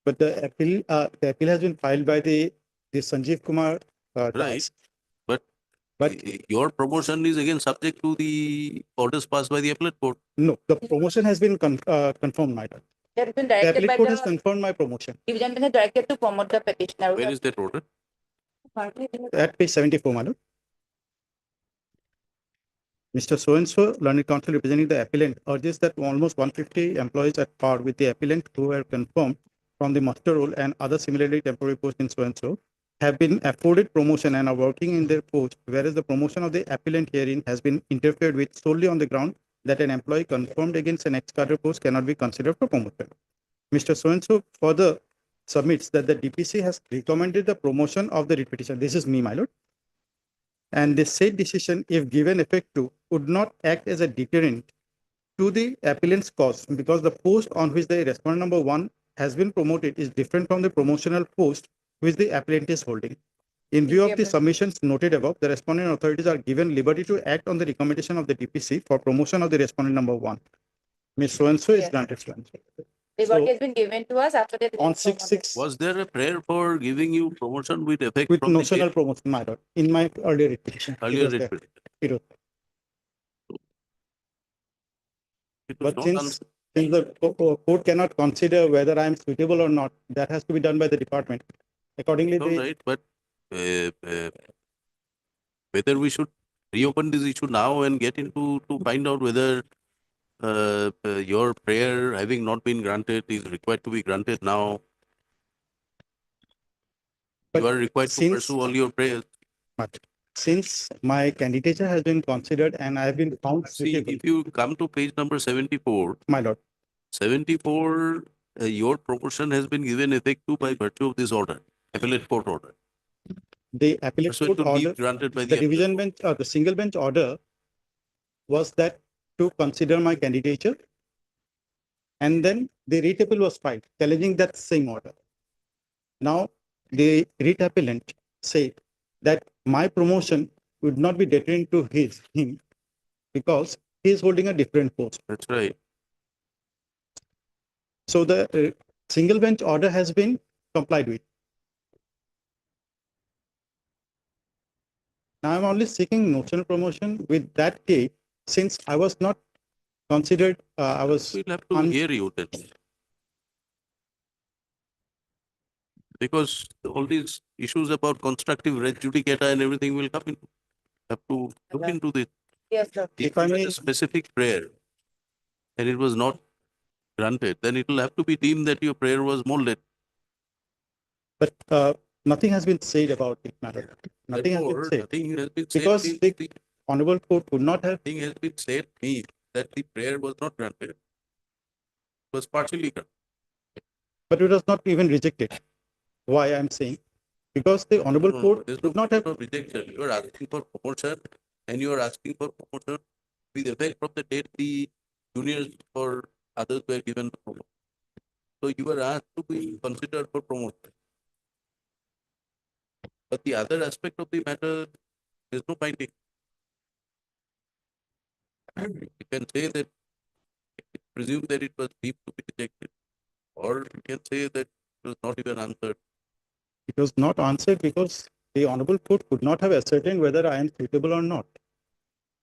But the appeal has been filed by the Sanjeev Kumar. Right. But But your promotion is again subject to the orders passed by the appellate court. no, the promotion has been confirmed, my lord. It has been The directed appellate by court has the confirmed my promotion. division bench has directed to promote the petitioner. Where is that order? At page 74, my lord. Mr. So-and-so, learned counsel representing the appellant, urges that almost 150 employees at par with the appellant who were confirmed from the muster roll and other similarly temporary posts in so-and-so have been afforded promotion and are working in their post, whereas the promotion of the appellant herein has been interfered with solely on the ground that an employee confirmed against an ex-cadre post cannot be considered for promotion. Mr. So-and-so further submits that the DPC has recommended the promotion of the writ petition. This is me, my lord. And the said decision, if given effect to, would not act as a deterrent to the appellant's cause because the post on which the respondent number 1 has been promoted is different from the promotional post which the appellant is holding. In view of the submissions noted above, the respondent authorities are given liberty to act on the recommendation of the DPC for promotion of the respondent number 1. Ms. So-and-so is Yes. granted so-and-so. Liberty has been given to us after that. On 6/6, Was there a prayer for giving you promotion with effect with from the notional date? promotion, my lord, in my earlier petition. Earlier writ petition? It was. It was But not since the court cannot consider whether I am suitable or not, that has to be done by the department. Accordingly, all they, right, but whether we should reopen this issue now and get into to find out whether your prayer having not been granted is required to be granted now. But you are required to since- pursue all your prayers. but since my candidature has been considered and I have been found See, suitable, if you come to page number 74, my lord, 74, your promotion has been given effect to by virtue of this order, appellate court order. the appellate Pursuant court to leave order, granted by the the division bench, the single bench order was that to consider my candidature. And then the writ appeal was filed challenging that same order. Now, the writ appellant said that my promotion would not be deterrent to him because he is holding a different post. That's right. So the single bench order has been complied with. Now I'm only seeking notional promotion with that date since I was not considered, I was We'll have to hear you then. Because all these issues about constructive res judicata and everything will come in. Have to look into this. Yes, sir. If you had a specific prayer and it was not granted, then it will have to be deemed that your prayer was molded. but nothing has been said about it, matter. Nothing has been Therefore, said. nothing has been said. Because means the Honorable Court would not have, Nothing has been said means that the prayer was not granted. It was partially granted. but it was not even rejected. Why I'm saying? Because the Honorable No, Court there's would no not have, rejection. You are asking for promotion and you are asking for promotion with effect from the date the juniors or others were given the promotion. So you are asked to be considered for promotion. But the other aspect of the matter is no finding. You can say that presume that it was deemed to be rejected. Or you can say that it was not even answered. It was not answered because the honorable court could not have ascertained whether I am suitable or not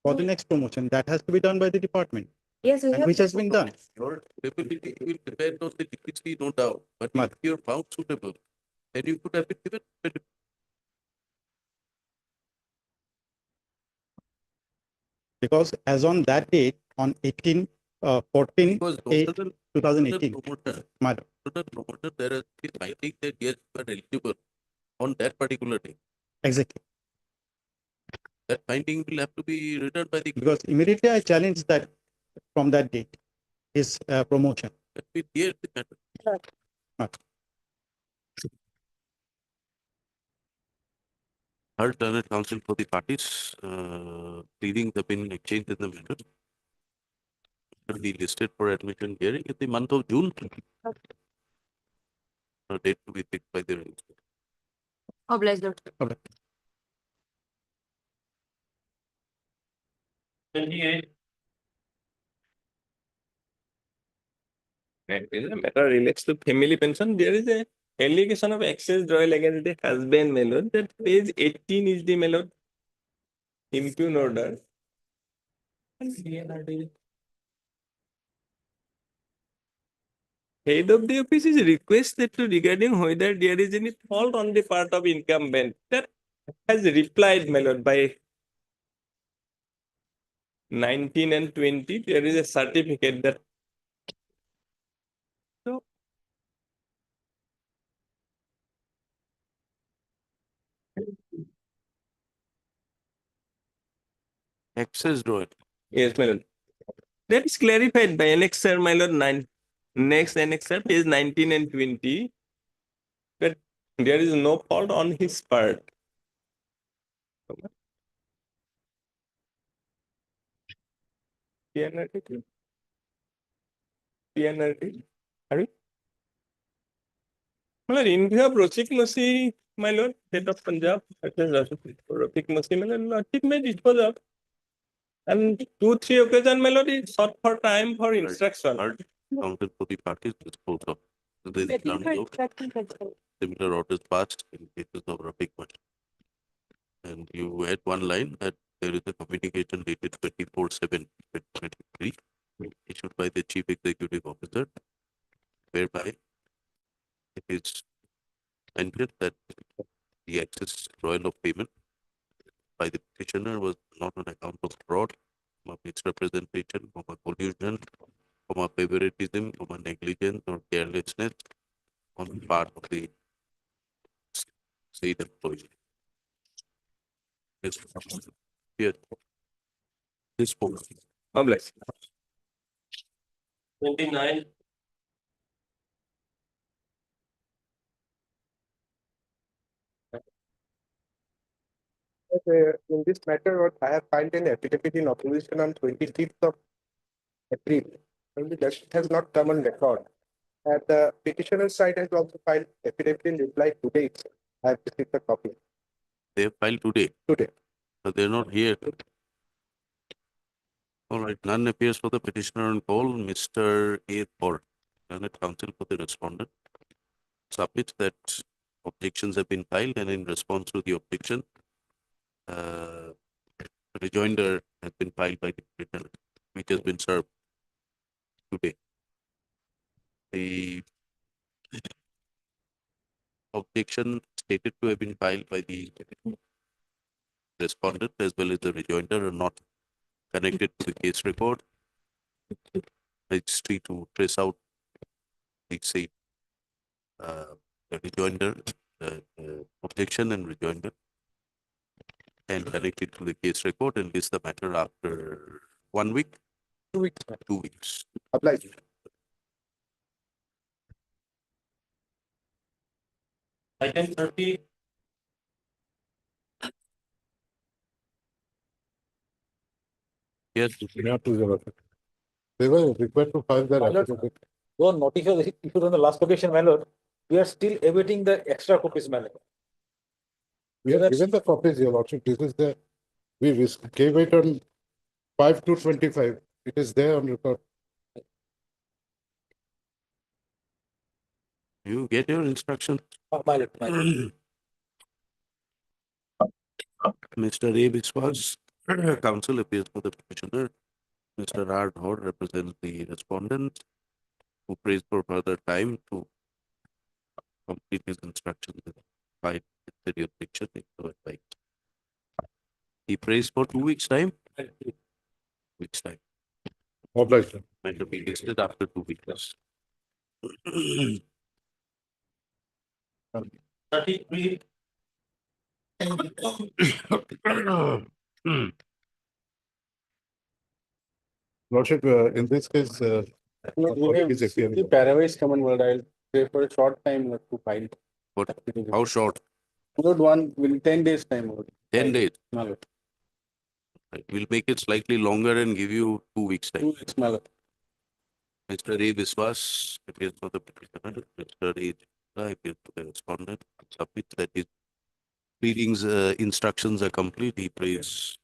for the next promotion. That has to be done by the department, Yes, we and have. which has been done. Your ability will depend on the degree, no doubt. But if you're found suitable, then you could have been given. Because as on that date, on 14 Because 8 after the 2018, promoter, madam, after the promoter, there has been finding that yes, you are eligible on that particular day. exactly. That finding will have to be returned by the Because immediately I challenged that from that date, his promotion. That we hear the matter. Alternate counsel for the parties, pleadings have been exchanged in the matter. Will be listed for admission hearing in the month of June. A date to be picked by the registrar. Obliged, Lord. Okay. 28. And in the matter relates to family pension, there is a allegation of excess royal against the husband, my lord. That page 18 is the, my lord, impugn order. Head of the office is requested to regarding whether there is any fault on the part of incumbent. That has replied, my lord, by 19 and 20. There is a certificate that. So, Excess royal. yes, my lord. That is clarified by annexer, my lord, 9. Next annexer, page 19 and 20. That there is no fault on his part. PNRT. PNRT. Are we? My lord, in view of Rafiq Masih, my lord, head of Punjab, Rafiq Masih, my lord, Lordship may dispose of. And 2-3 occasions, my lord, is sought for time for instruction. Counsel for the parties dispose of. There is terms of similar orders passed in cases of Rafiq Masih. And you add one line that there is a communication dated 24/7/2023 issued by the Chief Executive Officer, whereby it is entered that the excess royal of payment by the petitioner was not on account of fraud, misrepresentation, collusion, favoritism, negligence or carelessness on the part of the state employee. Yes. Here. This post. Obliged. 29. In this matter, I have filed an affidavit in opposition on 25th of April. Only that has not come on record. And the petitioner side has also filed affidavit in reply today. I have received a copy. They have filed today. Today. So they're not here. All right, none appears for the petitioner on call. Mr. A. Thor, Senate counsel for the respondent, submits that objections have been filed, and in response to the objection, rejoinder has been filed by the petitioner, which has been served today. The objection stated to have been filed by the respondent as well as the rejoinder are not connected to the case record. Registry to trace out the same the rejoinder, objection and rejoinder, and connect it to the case record and list the matter after 1 week. 2 weeks. 2 weeks. Obliged. Item 30. Yes. Not to the record. They were required to file their affidavit. Though notice was issued on the last occasion, my lord, we are still awaiting the extra copies, my lord. We have given the copies, your lordship. This is the, we gave it on 5/2/25. It is there on record. You get your instruction. My lord. Mr. A. Biswas, counsel appears for the petitioner. Mr. R. Dhor represents the respondent, who prays for further time to complete his instructions by the objection. He prays for 2 weeks' time. Weeks' time. Obliged, sir. And to be listed after 2 weeks. 33. Lordship, in this case, No, we have is appearing. the parawise common word. I'll pray for a short time not to file. What? How short? Not one, will 10 days time. 10 days. My lord. Right. We'll make it slightly longer and give you 2 weeks' time. 2 weeks, my lord. Mr. A. Biswas appears for the petitioner. Mr. A. Jha appears for the respondent. Submit that his pleadings instructions are complete. He prays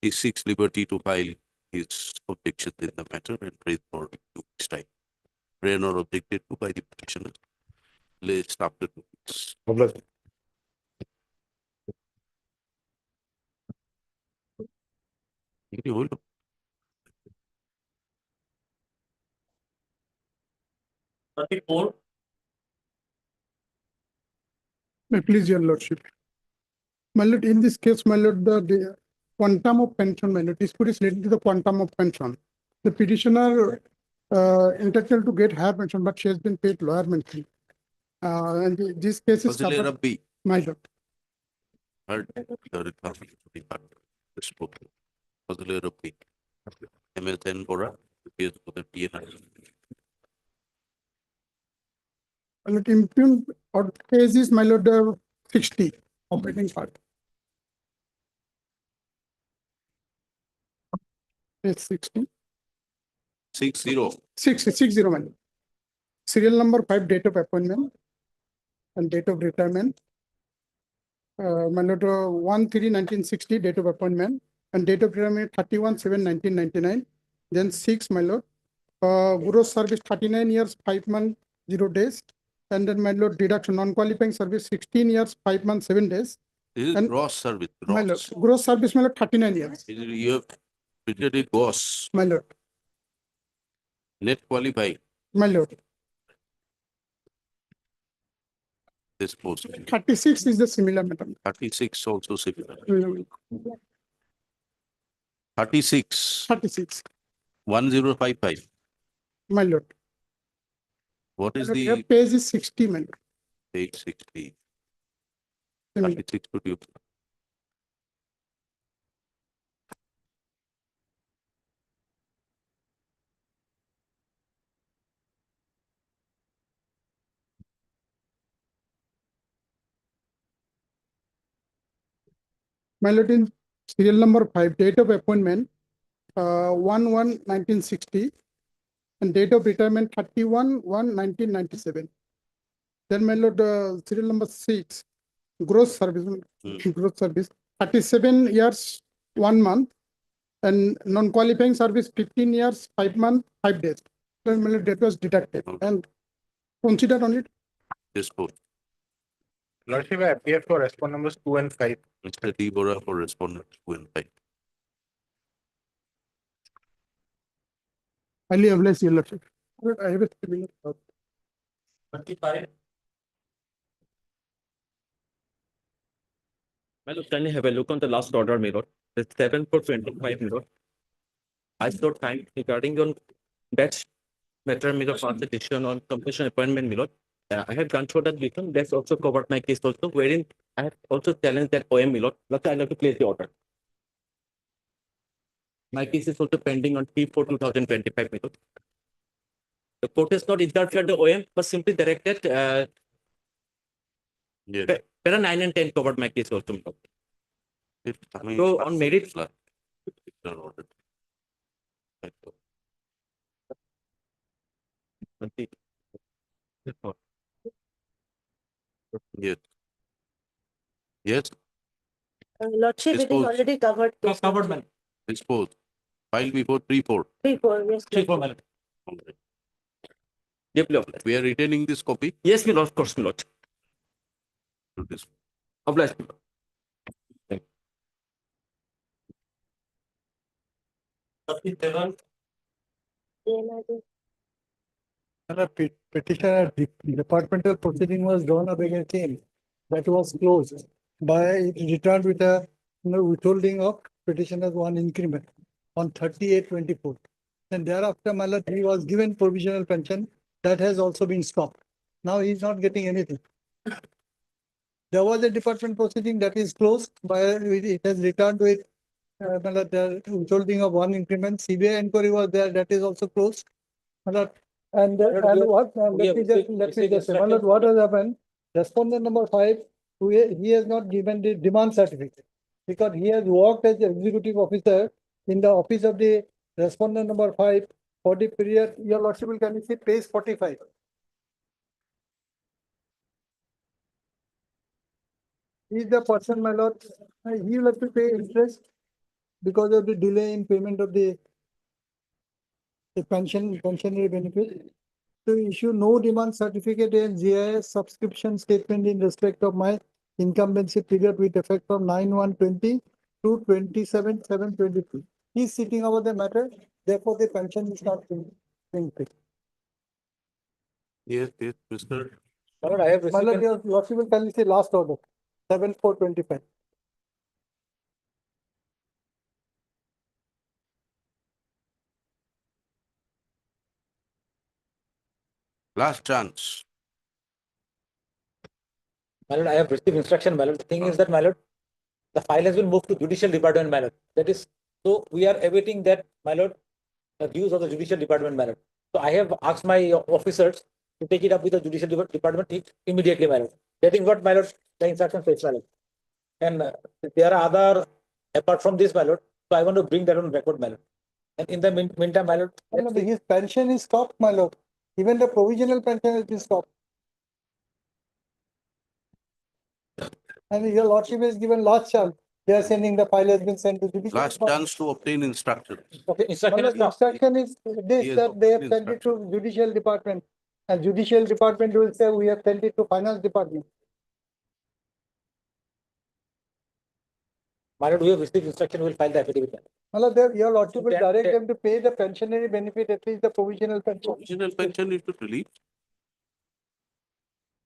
he seeks liberty to file his objections in the matter and prays for 2 weeks' time. Prayer not objected to by the petitioner. List after 2 weeks. Obliged. Can you hold up? May please your lordship. My lord, in this case, my lord, the quantum of pension, my lord, dispute is related to the quantum of pension. The petitioner entitled to get higher pension, but she has been paid lower pension. And this case is Fazil covered, Rabbi. my lord. Heard the department spoke. Fazil Rabbi. MSN Bora appears for the PNR. My lord, impugned or case is, my lord, 60 operating part. Yes, 60. 60. 60, my lord. Serial number 5, date of appointment and date of retirement. My lord, 1/3/1960, date of appointment, and date of retirement 31/7/1999. Then 6, my lord, gross service 39 years, 5 months, 0 days. And then, my lord, deduction non-qualifying service 16 years, 5 months, 7 days. This is And gross service. my lord, Gross. gross service, my lord, 39 years. You have treated it gross. My lord, Net qualified. my lord, This post. 36 is the similar matter. 36 also similar. 36. 36. 1055. My lord. What is Her the page is 60, my lord. page 60? Similar. 36 to you. My lord, in serial number 5, date of appointment 1/1/1960, and date of retirement 31/1/1997. Then, my lord, serial number 6, gross service, gross service 37 years, 1 month, and non-qualifying service 15 years, 5 months, 5 days. Then, my lord, that was deducted and considered on it. This post. Lordship, I appear for respond numbers 2 and 5. Mr. D. Bora for respondent 2 and 5. Highly obliged, your lordship. Lord, I have a similar thought. 25. My lord, can you have a look on the last order, my lord? The 7/4/25, my lord. I saw time regarding on that matter, my lord, for the decision on completion appointment, my lord. I have gone through that decision. That's also covered my case also, wherein I have also challenged that OM, my lord. But I have to place the order. My case is also pending on T4/2025, my lord. The court has not interfered the OM, but simply directed, Yeah. para 9 and 10 covered my case also, my lord. So So on merit, yes. Yes. Lordship, it is Dispose. already covered. Covered, man. Dispose. File before 3-4. 3/4, yes. 3/4, my lord. Alright. Deeply obliged. We are retaining this copy. Yes, my lord, of course, my lord. To this. Obliged, my lord. Thank Petitioner departmental proceeding was drawn up against him. That was closed by returned with a withholding of petitioner's one increment on 38/24. And thereafter, my lord, he was given provisional pension. That has also been stopped. Now he's not getting anything. There was a department proceeding that is closed by, it has returned with my lord, the withholding of one increment. CBI inquiry was there, that is also closed. My lord, and what, let me just say, my lord, what has happened? Respondent number 5, he has not given the demand certificate because he has worked as the executive officer in the office of the respondent number 5 for the period, your lordship will can you see page 45. He is the person, my lord, he will have to pay interest because of the delay in payment of the pensionary benefit. To issue no demand certificate and GIS subscription statement in respect of my incumbency period with effect from 9/1/20 to 27/7/22. He is sitting over the matter, therefore the pension is not being paid. Yes, yes, Mr. My lord, I have My lord, received. your lordship will kindly say last order, 7/4/25. Last chance. My lord, I have received instruction, my lord. The thing is that, my lord, the file has been moved to judicial department, my lord. That is, so we are awaiting that, my lord, the views of the judicial department, my lord. So I have asked my officers to take it up with the judicial department immediately, my lord. That is what, my lord, the instruction says, my lord. And there are other, apart from this, my lord, so I want to bring that on record, my lord. And in the meantime, my lord, His pension is stopped, my lord. Even the provisional pension has been stopped. And your lordship is given last chance. They are sending the file has been sent to judicial. Last chance to obtain instructions. okay, Instruction is this, Yes, that they have obtain sent it to judicial department. And judicial department will say we have sent it to finance department. my lord, we have received instruction, we will file the affidavit. Well, your lordship will direct them to pay the pensionary benefit, at least the provisional pension. Provisional pension is to release.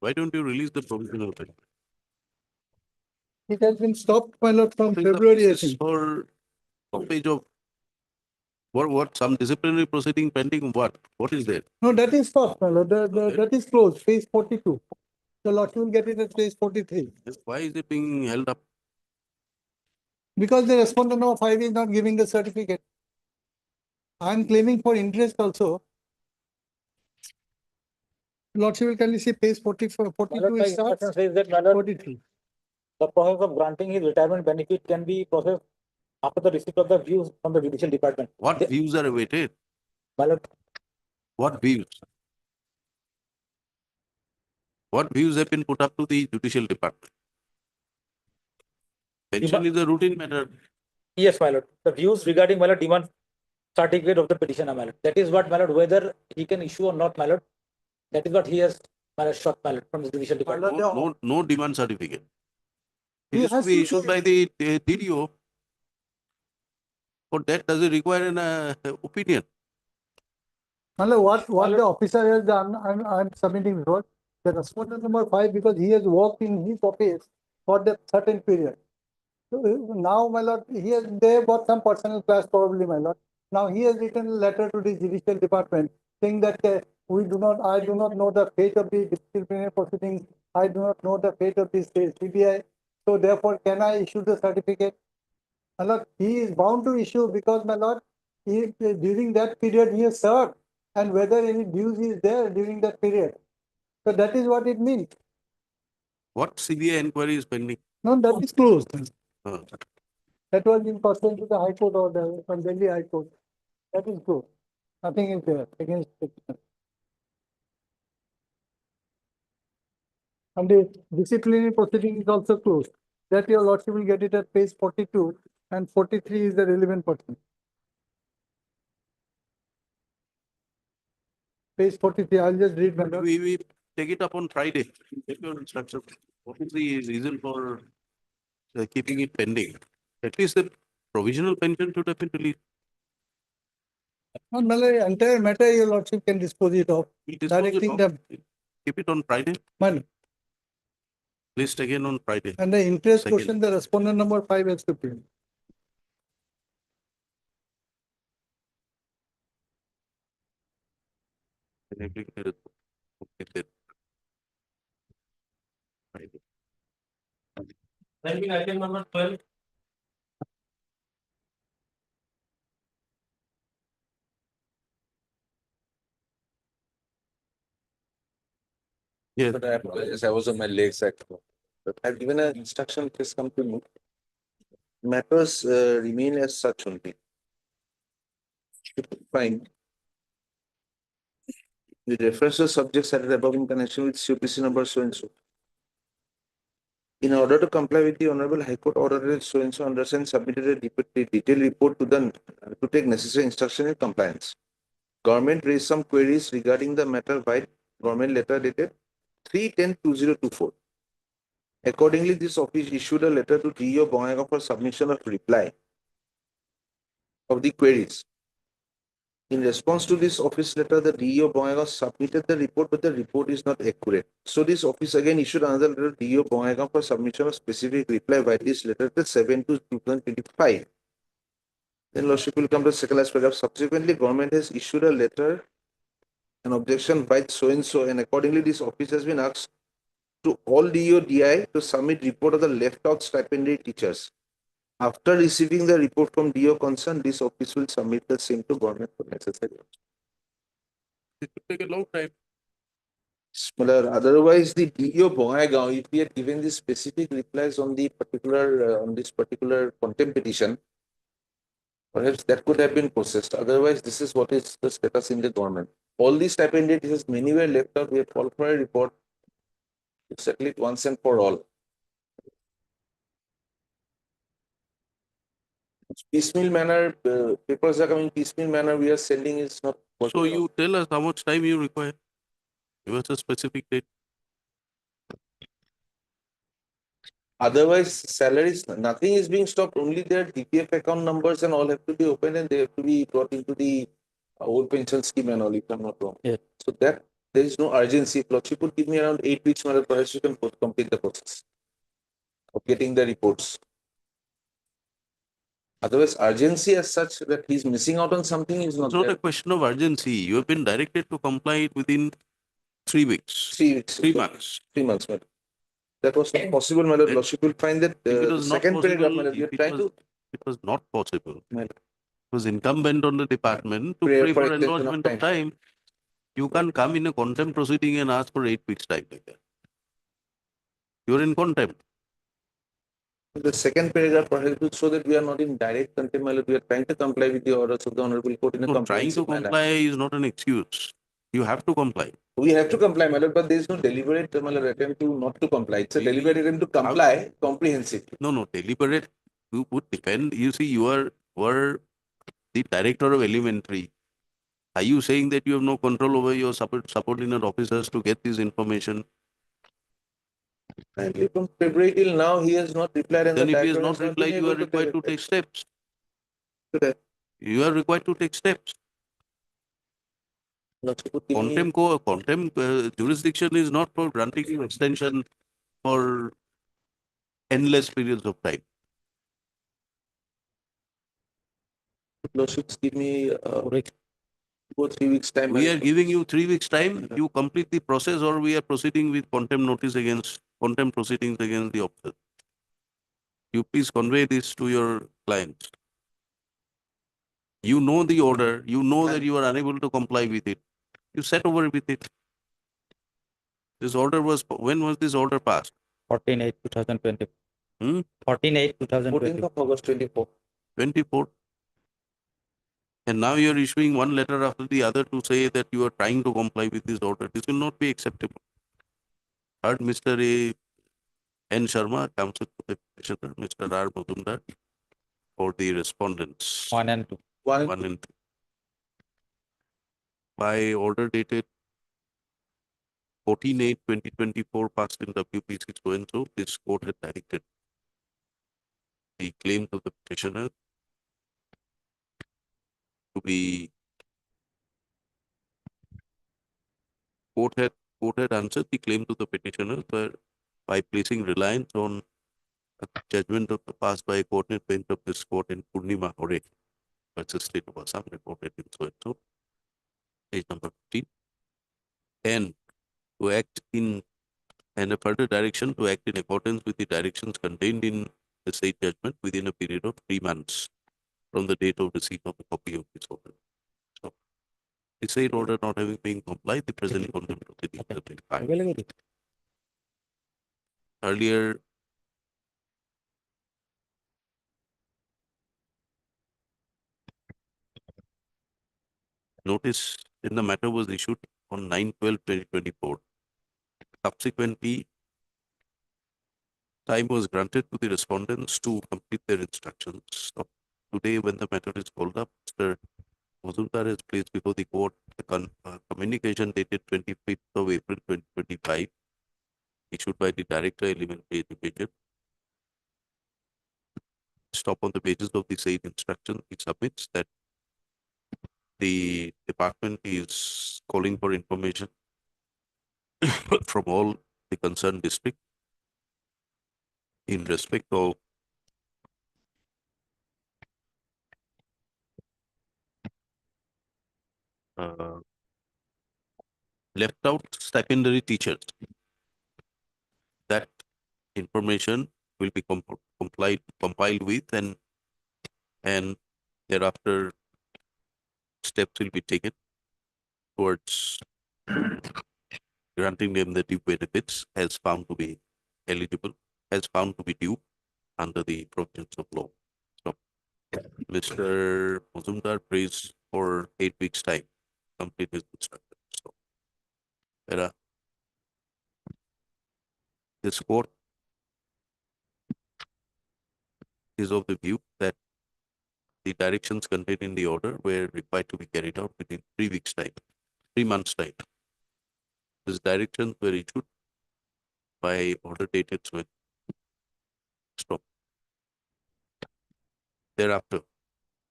Why don't you release the provisional pension? It has been stopped, my lord, from What is the February, I basis think. for stoppage of what some disciplinary proceeding pending? What is there? No, that is stopped, my lord. That is closed, phase 42. The lordship will get it at phase 43. Why is it being held up? Because the respondent number 5 is not giving the certificate. I am claiming for interest also. Lordship will kindly see page 44, 42 it starts. Says that, my lord, 43. the process of granting his retirement benefit can be processed after the receipt of the views from the judicial department. What views are awaited? My lord, What views? What views have been put up to the judicial department? Pension is a routine matter. yes, my lord, the views regarding, my lord, demand certificate of the petitioner, my lord. That is what, my lord, whether he can issue or not, my lord. That is what he has, my lord, shot, my lord, from the judicial department. No demand certificate. He It is to has be to issued by the DDO. For that, does it require an opinion? What the officer has done, I'm submitting report. The respondent number 5, because he has worked in his office for the certain period. So now, my lord, they have got some personal class probably, my lord. Now he has written a letter to the judicial department saying that I do not know the fate of the disciplinary proceedings. I do not know the fate of this CBI. So therefore, can I issue the certificate? My lord, he is bound to issue because, my lord, during that period he has served, and whether any dues is there during that period. So that is what it means. What CBI inquiry is pending? No, that is closed. Uh, That was in pursuant to the High Court order from Delhi High Court. That is closed. Nothing is there against petitioner. And the disciplinary proceeding is also closed. That your lordship will get it at page 42, and 43 is the relevant person. page 43, I'll just read, my lord. We take it up on Friday. Take your instruction. What is the reason for keeping it pending? At least the provisional pension should have been released. No, my lord, entire matter, your lordship can dispose it of. We dispose it Directing of. them, Keep it on Friday. my lord. List again on Friday. And the interest Second. question, the respondent number 5 has to pay. Enabling the okay, then. Friday. Item number 12. Yes. But I apologize, I was on my legs actually. But I've given an instruction, please come to me. Matters remain as such only. Fine. The reference to subjects cited above in connection with CPC number so and so. In order to comply with the Honorable High Court order, so and so undersigned submitted a detailed report to take necessary instruction in compliance. Government raised some queries regarding the matter by government letter dated 3/10/2024. Accordingly, this office issued a letter to DEO Bongaigaon for submission of reply of the queries. In response to this office letter, the DEO Bongaigaon submitted the report, but the report is not accurate. So this office again issued another letter to DEO Bongaigaon for submission of specific reply by this letter till 7/2/2025. Then Lordship will come to second last paragraph. Subsequently, government has issued a letter, an objection by so and so, and accordingly, this office has been asked to all DEO DI to submit report of the left out stipendiary teachers. After receiving the report from DEO concerned, this office will submit the same to government for necessary. It could take a long time. Similar, otherwise, the DEO Bongaigaon, if we had given the specific replies on the particular on this particular contempt petition, perhaps that could have been processed. Otherwise, this is what is the status in the government. All these stipendiary teachers, many were left out. We have called for a report to settle it once and for all. Piecemeal manner, papers are coming piecemeal manner, we are sending is not. So you tell us how much time you require. Give us a specific date. Otherwise, salaries, nothing is being stopped, only their DPF account numbers and all have to be opened and they have to be brought into the old pension scheme and all, if I'm not wrong. Yeah. So that, there is no urgency. If Lordship would give me around 8 weeks, perhaps you can complete the process of getting the reports. Otherwise, urgency as such that he's missing out on something is not It's not there. a question of urgency. You have been directed to comply within 3 weeks. 3 weeks. 3 months. 3 months, madam. That was not possible, madam. Lordship will find that If it the was not second paragraph, possible, madam, we are if it trying was- to. it was not possible. Madam. It was incumbent on the department to Pray pray for for extension of enlargement of time. You can't come in a contempt proceeding and ask for 8 weeks time like that. You're in contempt. The second paragraph perhaps will show that we are not in direct contempt, my lord. We are trying to comply with the orders of the Honorable Court in a No, trying to comprehensive manner. comply is not an excuse. You have to comply. We have to comply, my lord, but there is no deliberate, my lord, attempt to not to comply. It's a deliberate attempt to comply comprehensively. No, deliberate. You would depend. You see, were the director of elementary. Are you saying that you have no control over your subordinate officers to get this information? And from February till now, he has not replied. And Then the if he has director not been replied, you able are required to reply. take steps. Today. You are required to take steps. Lordship would give me- Contempt jurisdiction is not for granting you extension for endless periods of time. Lordships give me 2 or 3 weeks time. We are giving you 3 weeks time. You complete the process, or we are proceeding with contempt proceedings against the officer. You please convey this to your clients. You know the order. You know that you are unable to comply with it. You set over with it. This order was, when was this order passed? 14/8/2020. 14/8/2020. 14th of August 24. 24. And now you are issuing one letter after the other to say that you are trying to comply with this order. This will not be acceptable. Heard Mr. N. Sharma, counsel to the petitioner, Mr. R. Mazumdar, for the respondents. 1 and 2. 1 and 2. by order dated 14/8/2024 passed in WPC so and so, this court had directed the claims of the petitioner to be court had answered the claims of the petitioner by placing reliance on a judgment passed by a coordinate bench of this court in Purnima Hore versus State of Assam, reported in so and so, page number 15, and to act in and a further direction to act in accordance with the directions contained in the state judgment within a period of 3 months from the date of receipt of a copy of this order. So, the said order not having been complied, the present contempt proceedings have been filed. Earlier, notice in the matter was issued on 9/12/2024. Subsequently, time was granted to the respondents to complete their instructions. So, today, when the matter is called up, Mr. Mazumdar has placed before the court the communication dated 25th of April 2025, issued by the Director Elementary Education. Stop on the basis of the said instruction, he submits that the department is calling for information from all the concerned district in respect of left out secondary teachers. That information will be compiled with, and thereafter steps will be taken towards granting them the due benefits as found to be eligible, as found to be due under the provisions of law. So, Mr. Mazumdar prays for 8 weeks' time, complete his instruction. So, this court is of the view that the directions contained in the order were required to be carried out within 3 weeks' time, 3 months' time. These directions were issued by order dated so. Stop. Thereafter,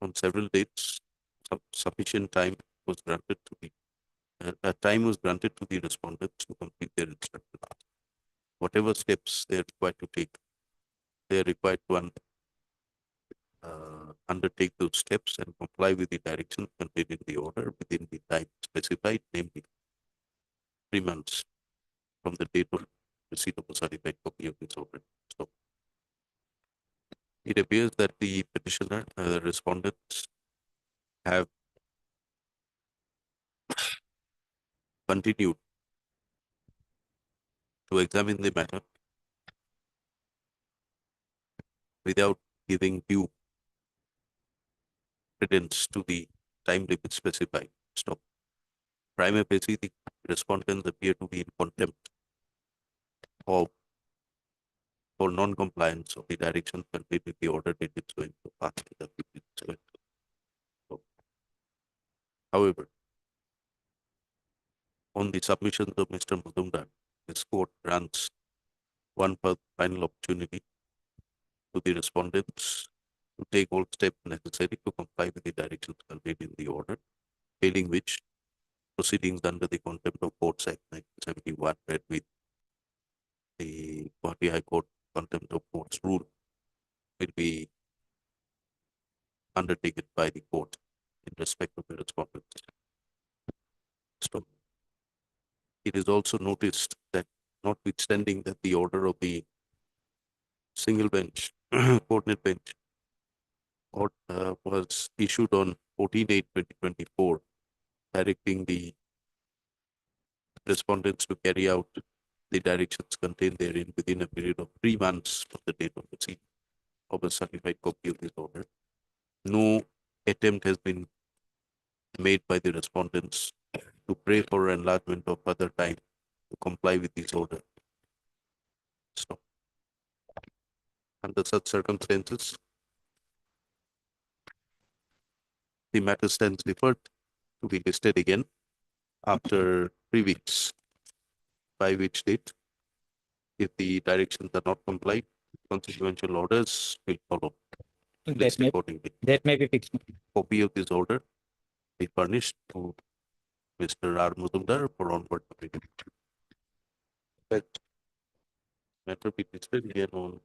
on several dates, sufficient time was granted to the respondents to complete their instructions. Whatever steps they are required to take, they are required to undertake those steps and comply with the directions contained in the order within the time specified, namely 3 months from the date of receipt of a certified copy of this order. So, it appears that the petitioner, respondents, have continued to examine the matter without giving due credence to the time limit specified. Stop. Prima facie, the respondents appear to be in contempt for non-compliance of the directions contained in the order dated so and so past the so. However, on the submissions of Mr. Mazumdar, this court grants one final opportunity to the respondents to take all steps necessary to comply with the directions contained in the order, failing which proceedings under the Contempt of Courts Act 1971 read with the Guwahati High Court Contempt of Courts rule will be undertaken by the court in respect of the respondents. Stop. It is also noticed that notwithstanding that the order of the single bench, coordinate bench, was issued on 14/8/2024, directing the respondents to carry out the directions contained therein within a period of 3 months from the date of receipt of a certified copy of this order. No attempt has been made by the respondents to pray for enlargement of further time to comply with this order. So, under such circumstances, the matter stands deferred to be listed again after 3 weeks, by which date, if the directions are not complied, consequential orders will follow. List accordingly. That may be fixed. Copy of this order be furnished to Mr. R. Muzumdar for onward publication. That matter be listed here on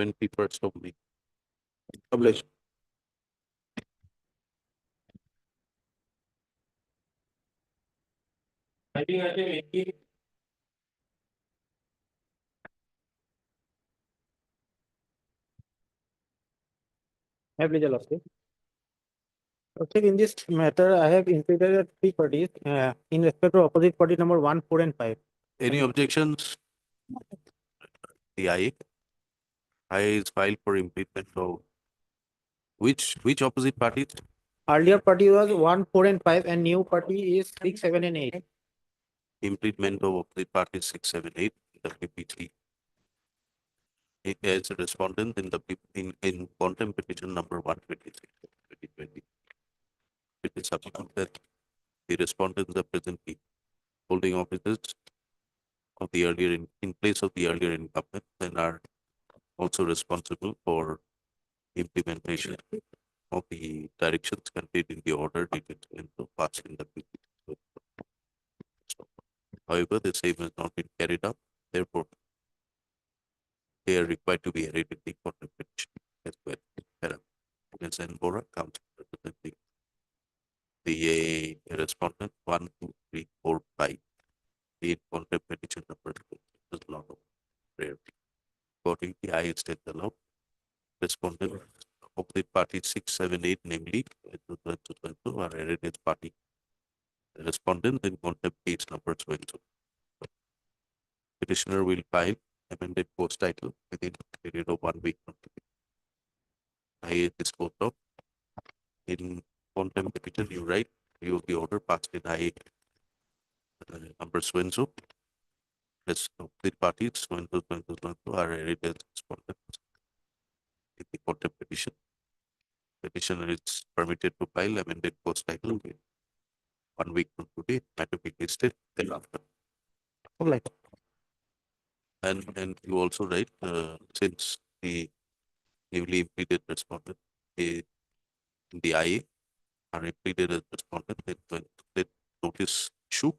21st of May. Published. I think Have legal lordship. Okay, in this matter, I have implicated three parties in respect of opposite party number 1, 4, and 5. Any objections? The IA. IA is filed for impeachment of which opposite parties? Earlier party was 1, 4, and 5, and new party is 6, 7, and 8. Impeachment of opposite parties 6, 7, 8, the PPT. It as a respondent in the in contempt petition number 126, 2020. It is subsequent that the respondents are presently holding offices of the earlier in place of the earlier incumbent and are also responsible for implementation of the directions contained in the order dated and passed in the PPT. However, the same has not been carried out. Therefore, they are required to be arraigned in the contempt petition as well. Ms. Bora, counsel representing the respondent 1, 2, 3, 4, 5. The contempt petition number is not rare. Accordingly, I state the law. Respondent of the party 6, 7, 8, namely, are arraigned as party. The respondent in contempt case number 22. Petitioner will file amended post title within a period of 1 week from today. I disposed of in contempt petition, you write, you of the order passed in I number so. Rest of the parties, so are arraigned as respondents in the contempt petition. Petitioner is permitted to file amended post title within 1 week from today, matter be listed thereafter. And you also write, since the newly implemented respondent in the IA are implemented as respondent, then when the notice issue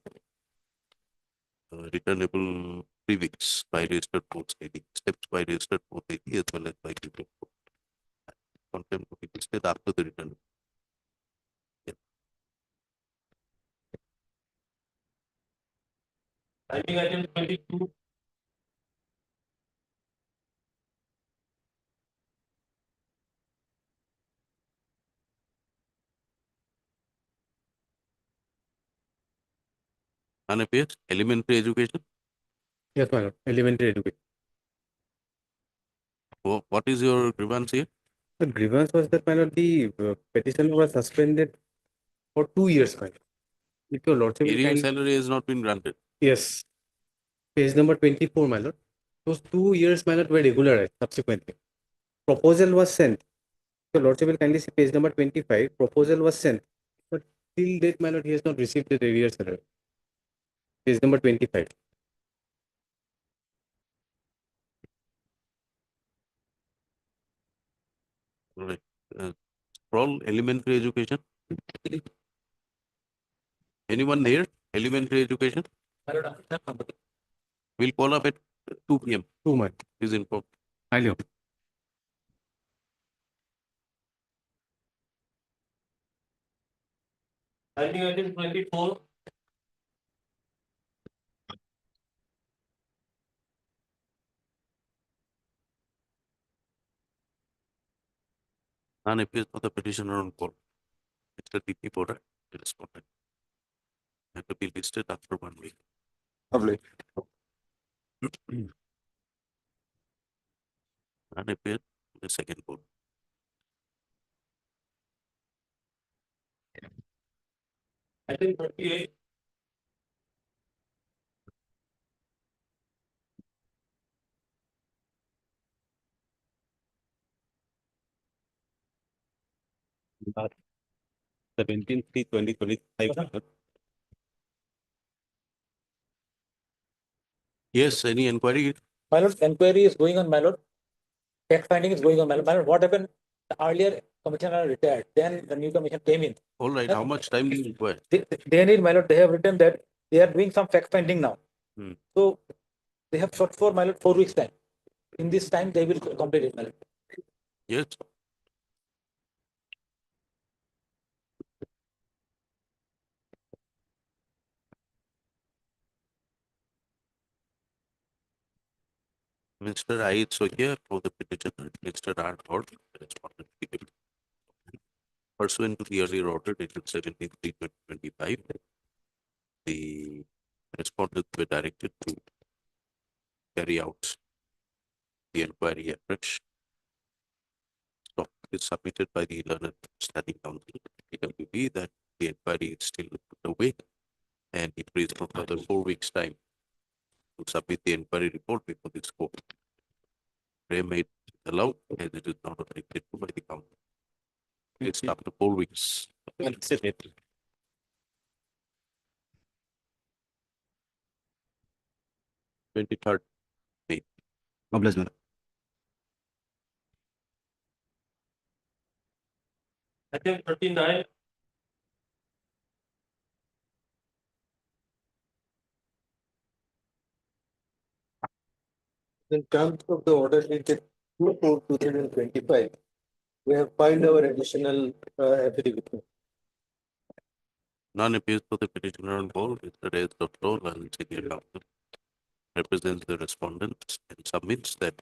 returnable 3 weeks by registered post ID, steps by registered post ID as well as by registered post. Contempt will be listed after the return. Yeah. I think item 22. Unappears, elementary education. Yes, my lord. Elementary education. What is your grievance here? The grievance was that, my lord, the petition was suspended for 2 years, my lord. If your lordship will Area kindly- salary has not been granted. Yes. Page number 24, my lord. Those 2 years, my lord, were regularized subsequently. Proposal was sent. Your lordship will kindly see page number 25. Proposal was sent. But till date, my lord, he has not received the arrears salary. Page number 25. Right. For all elementary education. Anyone here? Elementary education? We'll call up at 2 p.m. 2 months. Is informed. Highly hope. I think item 24. And appears for the petitioner on call. Mr. DP Bora, the respondent. Had to be listed after 1 week. Lovely. And appeared the second board. Item 28. 17/3/2025. Yes, any inquiry? My lord, inquiry is going on, my lord. Fact finding is going on, my lord. My lord, what happened? The earlier commissioner retired, then the new commission came in. All right, how much time do you require? They need, my lord, they have written that they are doing some fact finding now. Hmm. So they have shot for, my lord, 4 weeks time. In this time, they will complete it, my lord. Yes. Mr. I, so here for the petitioner, Mr. R. Hort, respondent. Pursuant to the earlier order dated 17/3/2025, the respondents were directed to carry out the inquiry afresh. So it is submitted by the learned study council, PWB, that the inquiry is still away, and he prays for further 4 weeks' time to submit the inquiry report before this court. Prayer made allowed as it is not objected to by the council. It's after 4 weeks. 23rd May. Obliged, madam. Item 39. In terms of the order dated 2/4/2025, we have filed our additional affidavit. None appears for the petitioner on board. Mr. Reyes Doctor and senior counsel represents the respondent and submits that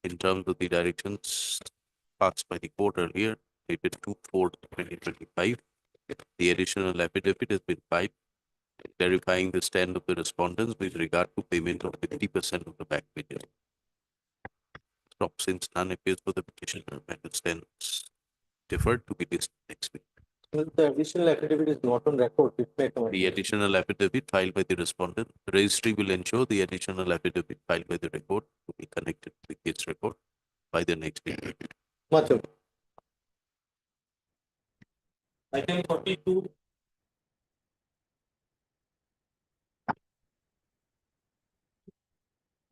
in terms of the directions passed by the court earlier, dated 2/4/2025, the additional affidavit has been filed clarifying the stand of the respondents with regard to payment of 50% of the back wages. Stop since none appears for the petitioner, matter stands deferred to be listed next week. The additional affidavit is not on record. It may come. The additional affidavit filed by the respondent, the registry will ensure the additional affidavit filed by the record to be connected to the case record by the next day. Much of. Item 42.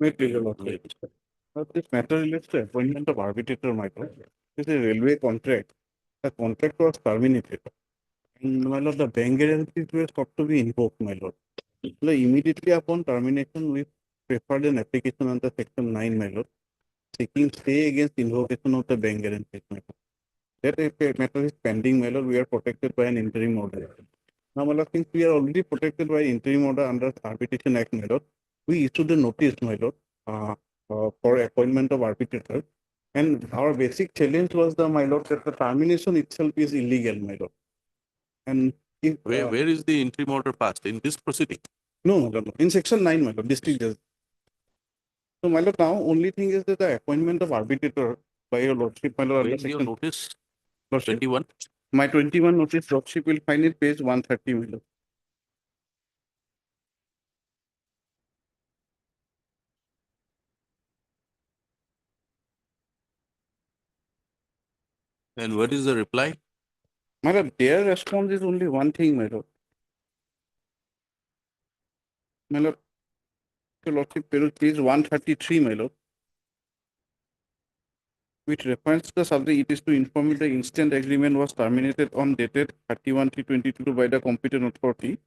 May please, your lordship. This matter relates to appointment of arbitrator, my lord. This is a railway contract. The contract was terminated. And my lord, the bank guarantees were sought to be invoked, my lord. So immediately upon termination, we preferred an application under section 9, my lord, seeking stay against invocation of the bank guarantees, my lord. That if a matter is pending, my lord, we are protected by an interim order. Now, my lord, since we are already protected by interim order under Arbitration Act, my lord, we issued a notice, my lord, for appointment of arbitrator. And our basic challenge was my lord, that the termination itself is illegal, my lord. And if, Where is the interim order passed? In this proceeding? No, my lord, no. In section 9, my lord, district judge. So, my lord, now only thing is that the appointment of arbitrator by your lordship, my lord, Where under is your section notice? lordship, 21? my 21 notice, lordship will find it page 130, my lord. And what is the reply? My lord, their response is only one thing, my lord. My lord, your lordship, page 133, my lord, which refers to the subject, it is to inform you the instant agreement was terminated on dated 31/3/22 by the competent authority.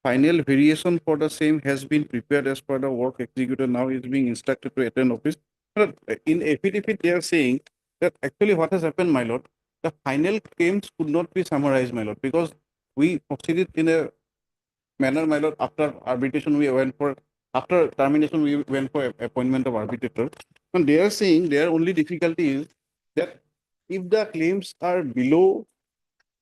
Final variation for the same has been prepared as per the work executor now is being instructed to attend office. But in affidavit, they are saying that actually what has happened, my lord, the final claims could not be summarized, my lord, because we proceeded in a manner, my lord, after arbitration, after termination, we went for appointment of arbitrator. And they are saying their only difficulty is that if the claims are below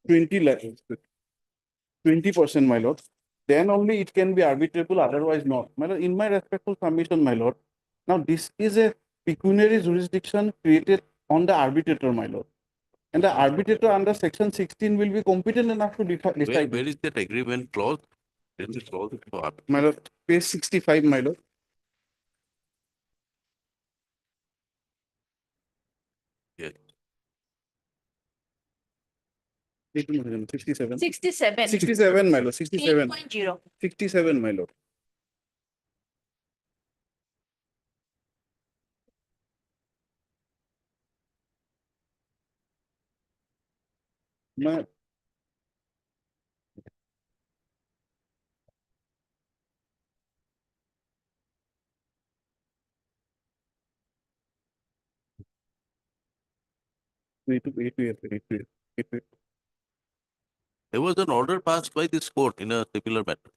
20%, my lord, then only it can be arbitrable, otherwise not. My lord, in my respectful submission, my lord, now this is a pecuniary jurisdiction created on the arbitrator, my lord. And the arbitrator under section 16 will be competent enough to decide. Where is that agreement clause? There is a clause for My lord, page 65, my lord. Yes. 67. 67. 67, my lord, 67. 8.0. 67, my lord. My, There was an order passed by this court in a similar matter,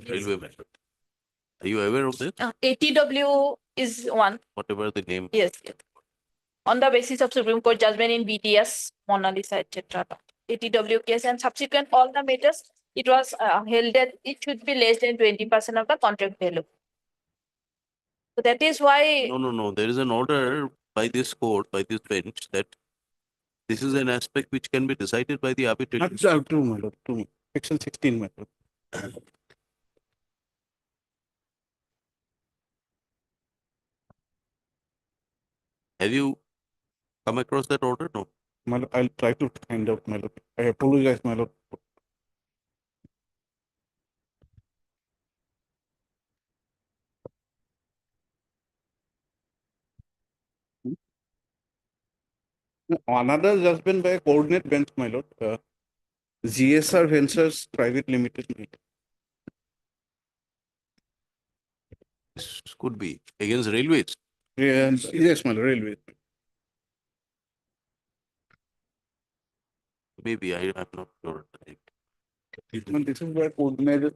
railway matter. Are you aware of this? ATW is one. Whatever the name. Yes. Yes. On the basis of Supreme Court judgment in BTS, Mona Lisa, etc. ATW case and subsequent all the matters, it was held that it should be less than 20% of the contract value. So that is why. No. There is an order by this court, by this bench, that this is an aspect which can be decided by the arbitration. true, my lord, true. Section 16, my lord. Have you come across that order? No. My lord, I'll try to find out, my lord. I apologize, my lord. Another judgment by a coordinate bench, my lord. GSR Ventures Private Limited. This could be against railways. Yes, my lord, railway. Maybe I'm not sure. This is where coordinated.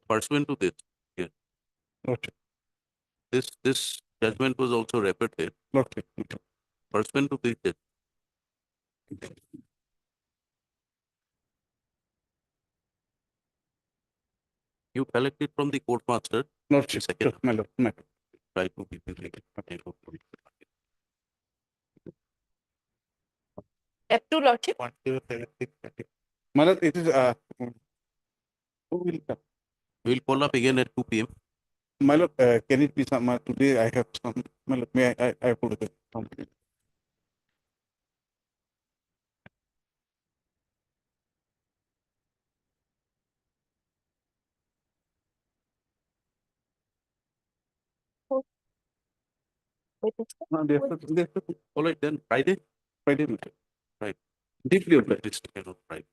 Pursuant to this, yeah. Okay. This judgment was also repeated. Okay. Pursuant to this, you collect it from the court master. Not second. my lord, my lord. Try to keep it. F2 lordship. My lord, it is who will come? We'll call up again at 2 p.m. My lord, can it be some today? I have some. My lord, may I apologize. All right, then Friday. Friday. Right. Deeply obliged. This kind of Friday.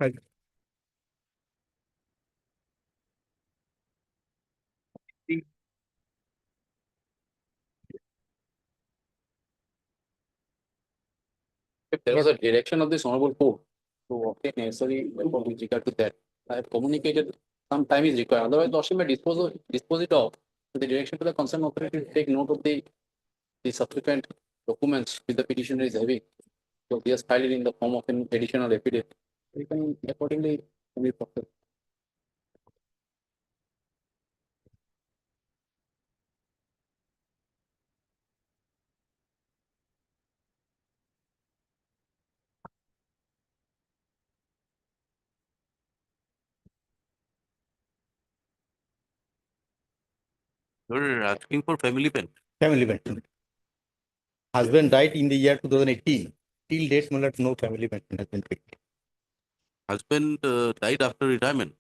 Right. If there was a direction of this honorable court to obtain necessary effort with regard to that, I have communicated some time is required. Otherwise, Lordship may dispose it off to the direction to the concerned authority to take note of the subsequent documents which the petitioner is having. So he has filed it in the form of an additional affidavit. We can accordingly be processed. You're asking for family pen. Family pension. Husband died in the year 2018. Till date, my lord, no family pension has been paid. Husband died after retirement.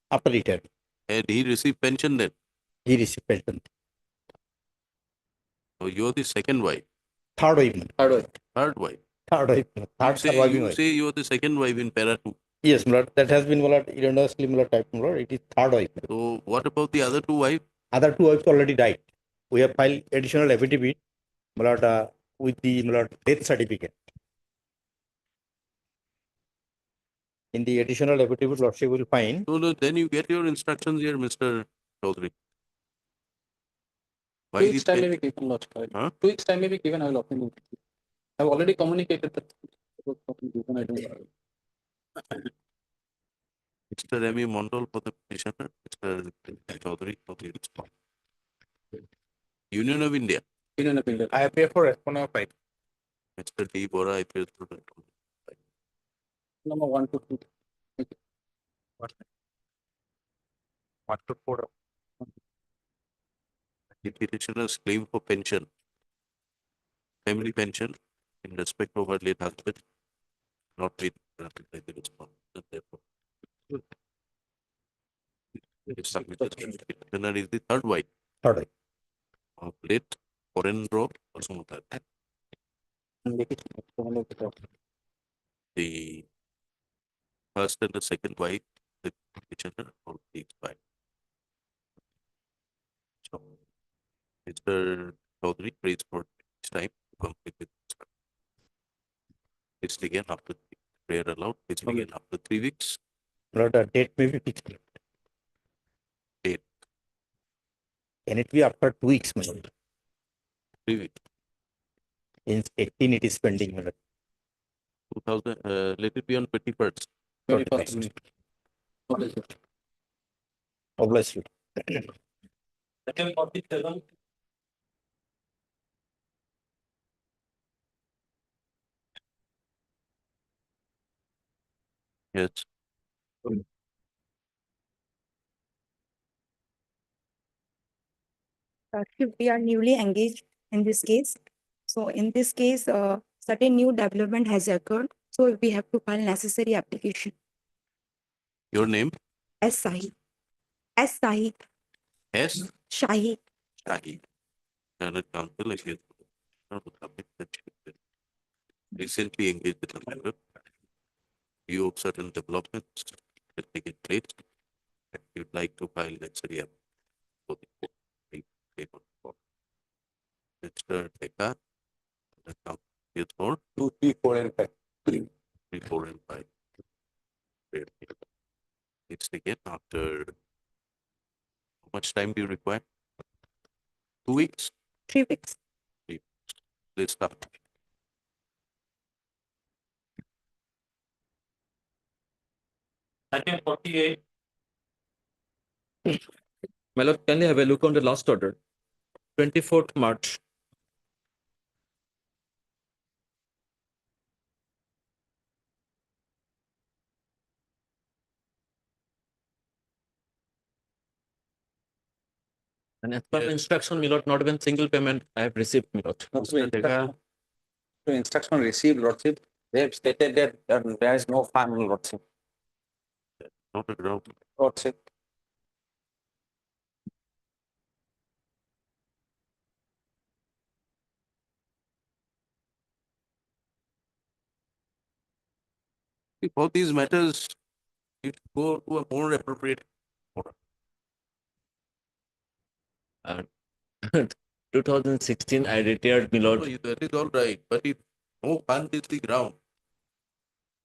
After retirement. And he received pension then. He received pension. So you're the second wife. Third wife. Third wife. Third wife. Third wife. Third surviving You wife. say you're the second wife in para 2. Yes, my lord, that has been, my lord, erroneously, my lord, typed, my lord. It is third wife. So what about the other two wives? Other two wives already died. We have filed additional affidavit, my lord, with the, my lord, death certificate. In the additional affidavit, lordship will find. So then you get your instructions here, Mr. Chaudhary. 2 weeks time may be given, Lordship. 2 weeks time may be given. I will obtain it. I have already communicated that. Mr. Remy Mondal for the petitioner, Mr. Chaudhary for the respondent. Union of India, Union of India. I appear for respondent of right. Mr. D. Bora, I appear for the Number 1 to 2. What? 1 to 4. The petitioner's claim for pension, family pension in respect of her late husband, not paid granted by the respondent, and therefore. It is submitted. Petitioner is the third wife Third wife. of late Corendro Osmutar. The first and the second wife, the petitioner, already expired. So, Mr. Chaudhary prays for this time to complete with this. It's again after prayer allowed. It's again after 3 weeks. Lord, the date may be fixed. Date. Can it be after 2 weeks, my lord? 3 weeks. In 18, it is pending, my lord. 2000. Let it be on 21st. 21st. Obviously. Second 47. Yes. We are newly engaged in this case. So in this case, certain new development has occurred. So we have to file necessary application. Your name? S. Sahi. S. Sahi. S. Shahi. Shahi. Senate Council against the public that she recently engaged with the matter. You of certain developments that take place. If you'd like to file necessary for the paper for Mr. Dekar, the count is for 2, 3, 4, and 5. 3, 4, and 5. It's again after how much time do you require? 2 weeks? 3 weeks. 3 weeks. Let's start. Second 48. My lord, can you have a look on the last order? 24th March. And as per the instruction, my lord, not even single payment I have received, my lord. So instruction received, Lordship. They have stated that there is no fund, Lordship. Not a ground. Lordship. For these matters, it go to a more appropriate order. 2016, I retired, my lord. No, that is all right, but if no fund is the ground,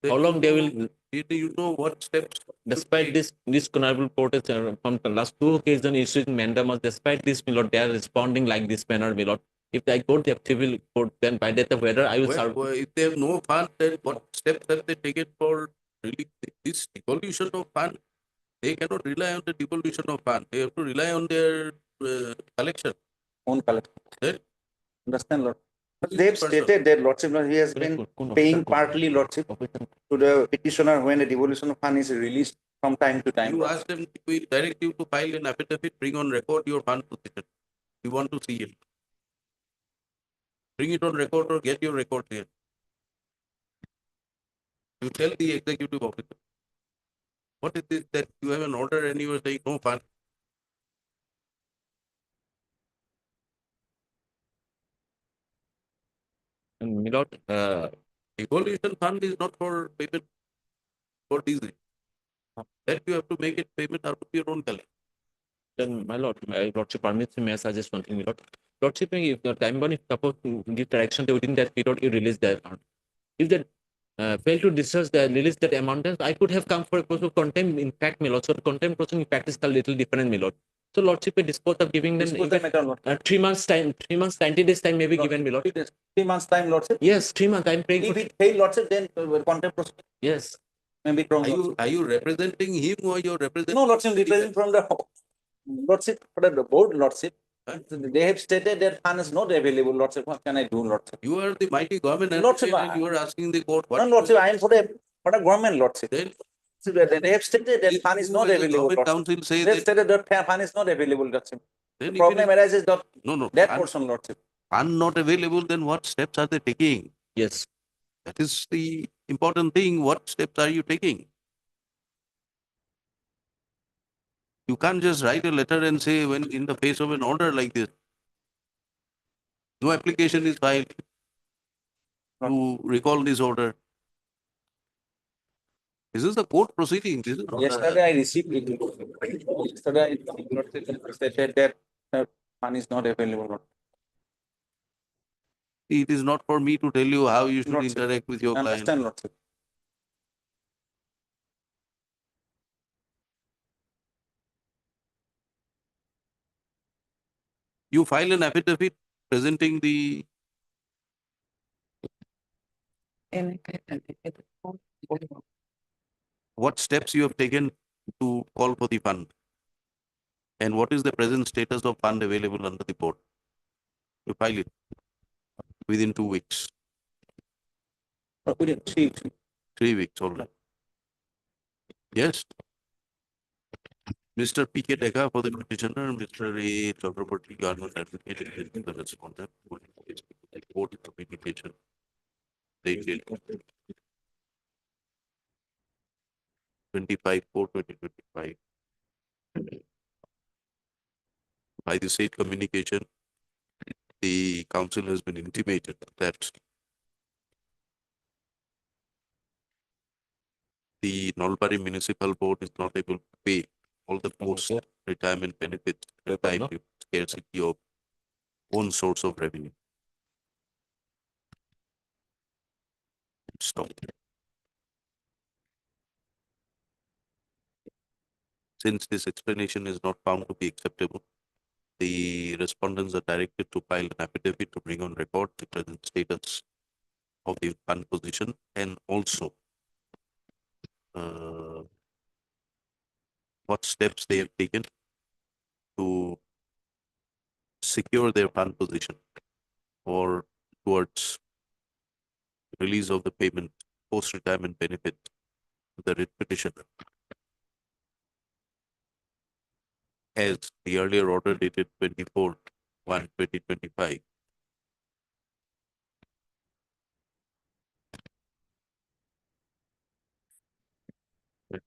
then How long they will, you know what steps? despite this honorable court has from the last 2 occasions issued mandamus, despite this, my lord, they are responding like this manner, my lord. If I go to the civil court, then by that whether I will serve. If they have no fund, then what steps have they taken for really this devolution of fund? They cannot rely on the devolution of fund. They have to rely on their collection. Own collection. Then Understand, Lord. But they've stated that, Lordship, he has been paying partly, Lordship, to the petitioner when the devolution of fund is released from time to time. you ask them, we direct you to file an affidavit, bring on record your fund position. You want to see it. Bring it on record or get your record here. You tell the executive officer. What is this that you have an order and you are saying no fund? And my lord, Devolution fund is not for payment for diesel. That you have to make it payment out of your own collection. then my lordship permits me, may I suggest one thing, my lord? Lordship, if the time bound, if suppose to give direction within that period, you release the amount. If they fail to discharge the release that amount, then I could have come for a course of contempt. In fact, my lord, so contempt process in practice is a little different, my lord. So lordship may dispose of giving them 3 months time, 3 months, 90 days time may be given, my lord. 3 months time, Lordship. Yes, 3 months. I'm praying If for. it fail, Lordship, then contempt process. Yes. Maybe from. Are you representing him or you're representing? No, Lordship, representing from the Lordship, for the board, Lordship. They have stated that fund is not available, Lordship. What can I do, Lordship? You are the mighty government Lordship, advocate and you are asking the court what? No, Lordship, I am for the government, Lordship. Then So they have stated that fund is not when the available, government Lordship. council say They have that, stated that fund is not available, Lordship. then The even problem if- arises that no, that fund- portion, Lordship. fund not available, then what steps are they taking? Yes. That is the important thing. What steps are you taking? You can't just write a letter and say when in the face of an order like this, no application is filed to recall this order. This is the court proceeding. This is not Yesterday I received it. Yesterday I stated that fund is not available. it is not for me to tell you how you should Lordship, interact with your I client. understand, Lordship. You file an affidavit presenting the what steps you have taken to call for the fund and what is the present status of fund available under the board. You file it within 2 weeks. Within 3 weeks. 3 weeks already. Yes. Mr. P.K. Deka for the petitioner, Mr. A. Chakraborty, government advocate, is the respondent. Court communication. Dated 25/4/2025. By the said communication, the council has been intimated that the Nalbari Municipal Board is not able to pay all the post-retirement benefits at a time of scarcity of own source of revenue. Stop. Since this explanation is not found to be acceptable, the respondents are directed to file an affidavit to bring on record the present status of the fund position and also what steps they have taken to secure their fund position or towards release of the payment post-retirement benefit to the writ petitioner. As the earlier order dated 24/1/2025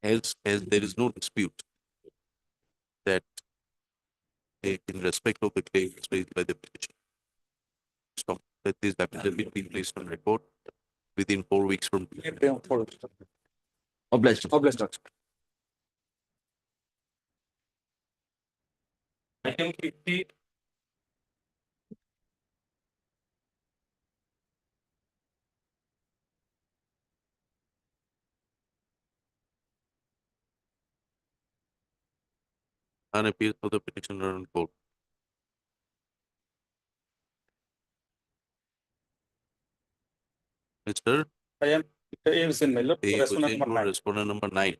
as there is no dispute that in respect of the claims raised by the petition, stop that this affidavit be placed on record within 4 weeks from today. Obliged. Obliged, Lordship. Item 50. And appeals for the petitioner on court. Mr. I am A. Hussain, my lord, A. respondent Hussain number for 9. respondent number 9. P.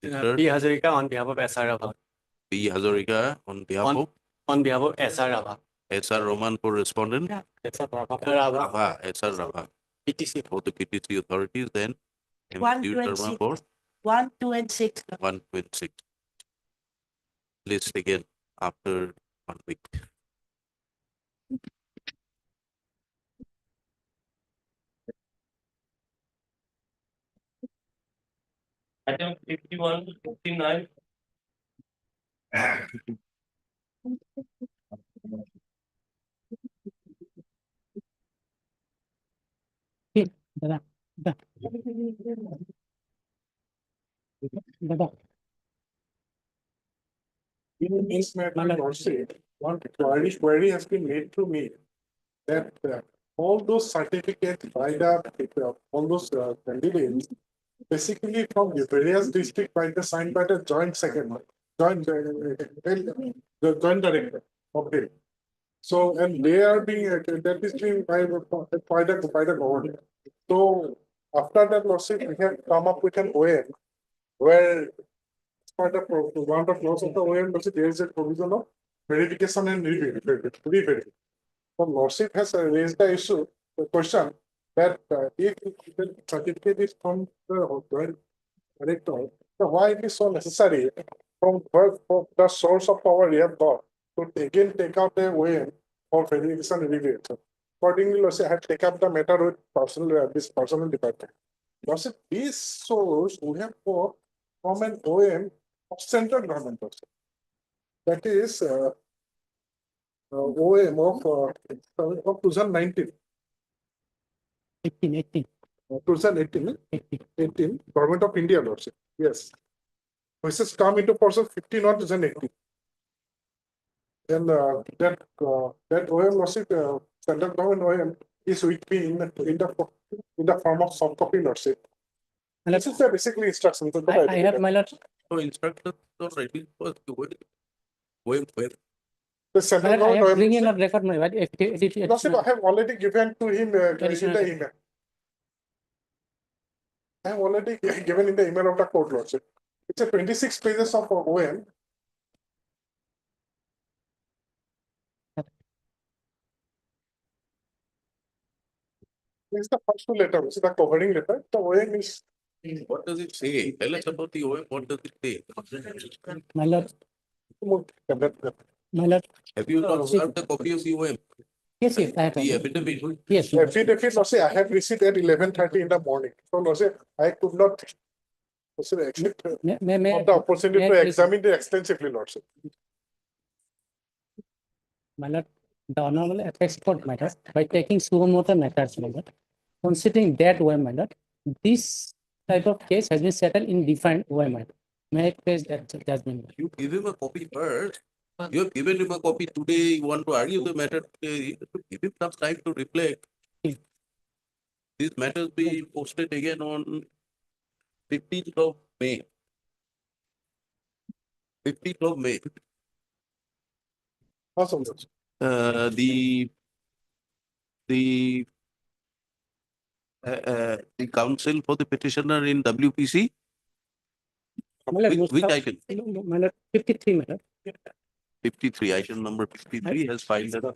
Mr. Hazarika on behalf of SR Rabha. P. Hazarika on behalf of On behalf of SR Rabha. S.R. Roman for respondent. SR Rabha. Rabha, S.R. Rabha. PTC. For the PTC authorities, then. 1, MCU 2, and Sharma 6. for 1, 2, and 6. 1, 2, and 6. List again after 1 week. Item 51, 59. In this matter, Lordship, one query has been made to me that all those certificates by the all those candidates, basically from the various districts by the signed by the joint secretary, the joint director of them. So, and they are being that is being by the government. So After that, lordship, we have come up with an OM where for the one of the clause of the OM, lordship, there is a provision of verification and re-verification. So lordship has raised the issue, the question that if the certificate is from the director, so why it is so necessary from where from the source of power we have got to again take out the OM for verification and re-verification. Accordingly, lordship, I have taken up the matter with this personal department. Lordship, this source we have got from an OM of central government also. That is OM of 2019. 18. 2018, Government of India, lordship. Yes. Which has come into force of 15 on 2018. And that OM lordship, central government OM is with me in the form of soft copy lordship. This is basically instructions. I have, my lord. So instructions already was going well. The My central lord, I government have bring OM. in a record, my lord. Lordship, I have already given to him in Additional- the email. I have already given in the email of the court, lordship. It's a 26 pages of OM. This is the first two letter, this is the covering letter. The OM is. What does it say? Tell us about the OM. What does it say? My lord, my lord. Have you not served a copy of the OM? Yes, I have. The affidavit? Yes. Affidavit, lordship, I have received at 11:30 in the morning. So, lordship, I could not. Lordship, accept May the opportunity to please- examine it extensively, lordship. My lord, the honorable apex court matter by taking suo matters, my lord. Considering that way, my lord, this type of case has been settled in different way, my lord. May I place that judgment? You give him a copy first. You have given him a copy today. You want to argue the matter today. Give him some time to reflect. This matter be posted again on 15th of May. 15th of May. Awesome. The counsel for the petitioner in WPC. Which item? My lord, 53, my lord. 53, item number 53 has filed an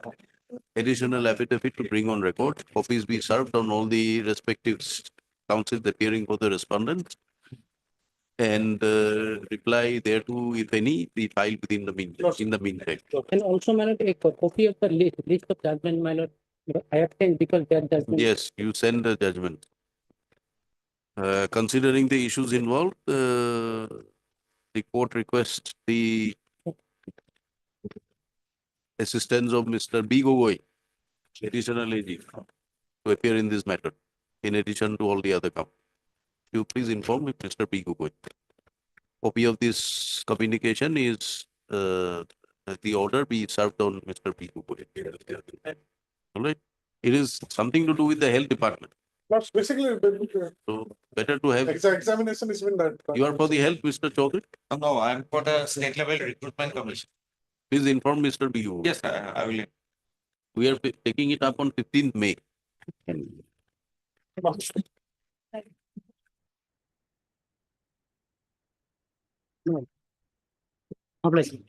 additional affidavit to bring on record. Copies be served on all the respective counsels appearing for the respondent. And reply thereto, if any, be filed within the meantime. And also, my lord, a copy of the list of judgment, my lord. I have sent because that judgment. Yes, you send the judgment. Considering the issues involved, the court requests the assistance of Mr. B. Gogoi, additional AG, to appear in this matter, in addition to all the other counts. You please inform if Mr. B. Gogoi. Copy of this communication is the order be served on Mr. P. Gogoi. All right. It is something to do with the health department. That's basically. So better to have. Examination has been done. You are for the health, Mr. Chaudhary? No, I'm for the state level recruitment commission. Please inform Mr. B. Gogoi. Yes, I will. We are taking it up on 15th May. Obligation.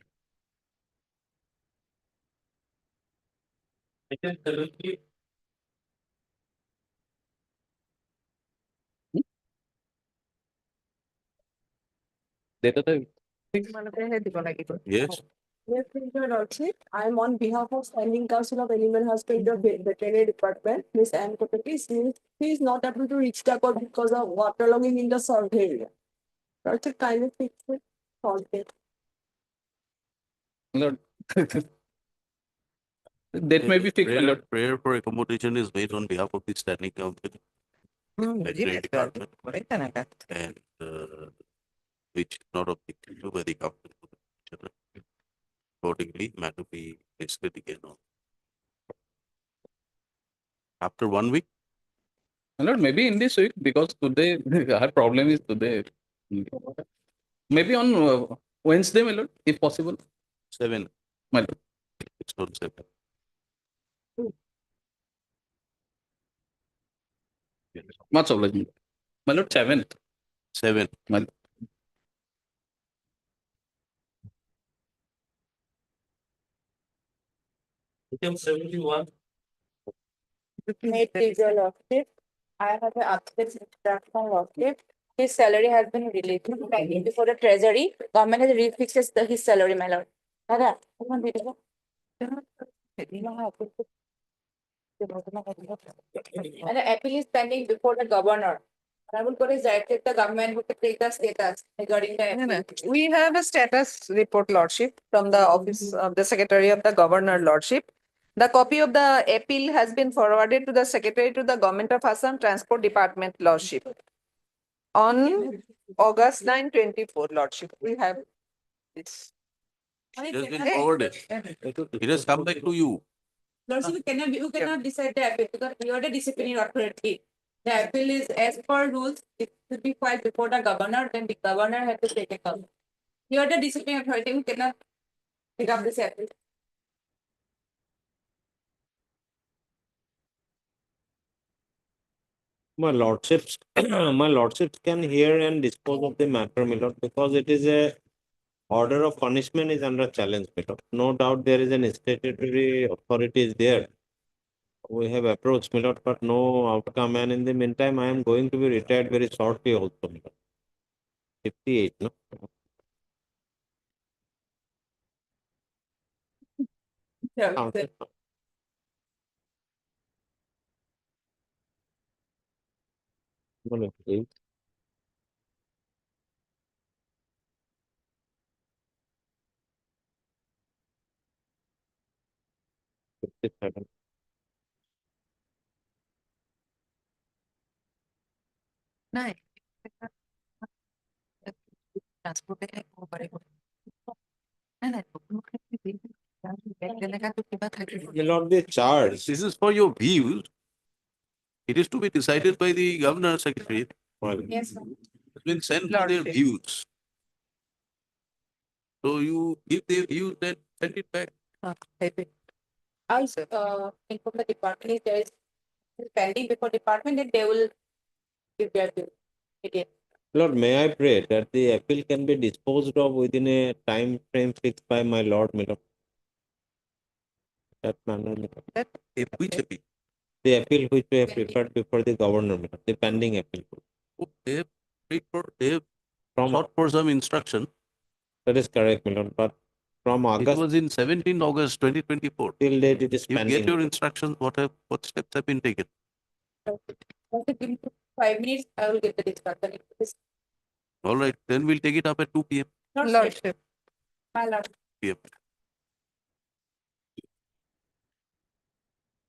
Yes. Yes, Mr. Lordship, I am on behalf of Standing Council of Animal Husbandry of Veterinary Department, Ms. Ann Kotaki. She is not able to reach the court because of waterlogging in the survey area. Lordship, kindly fix it. Solve it. Lord. That may be fixed, my lord. Prayer for accommodation is made on behalf of the Standing Council. Veterinary Department. And which is not objected to by the council. Accordingly, matter be listed again on. After 1 week. My lord, maybe in this week, because today our problem is today. Maybe on Wednesday, my lord, if possible. 7. My lord. It's not 7. Much obliged. My lord, 7th. 7. Item 71. Made trivial lordship. I have an absence instruction lordship. His salary has been released pending before the treasury. Government has refixed his salary, my lord. Dada, come on, video. And the appeal is pending before the governor. I will put his directed the government who could take the status regarding the appeal. We have a status report, Lordship, from the office of the Secretary of the Governor, Lordship. The copy of the appeal has been forwarded to the Secretary to the Government of Assam Transport Department, Lordship. On August 9, 24, Lordship, we have this. It has been forwarded. It has come back to you. Lordship, you cannot decide the appeal because you are the disciplinary authority. The appeal is as per rules, it should be filed before the governor, then the governor had to take it up. You are the disciplinary authority, you cannot pick up this appeal. My lordships, my lordships can hear and dispose of the matter, my lord, because it is a order of punishment is under challenge, my lord. No doubt there is an statutory authority is there. We have approached, my lord, but no outcome. And in the meantime, I am going to be retired very shortly also, my lord. 58, no? Yeah. Counsel. Okay. Này. Transport आहे बरे नाही नाही My lord, the charge. This is for your views. It is to be decided by the governor secretary. Yes, sir. It's been sent to their views. So you give their views, then send it back. I'll inform the department if there is pending before department, then they will give their bill. Again. Lord, may I pray that the appeal can be disposed of within a time frame fixed by my lord, my lord. That manner, my lord. Which appeal? The appeal which we have preferred before the governor, my lord, the pending appeal. Oh, they have sought for some instruction. That is correct, my lord, but from It August was in 17 August 2024. till date it is You pending. get your instructions, what steps have been taken? Okay, give me 5 minutes, I will get the discussion. All right, then we'll take it up at 2 p.m. Lordship. My lord. PM.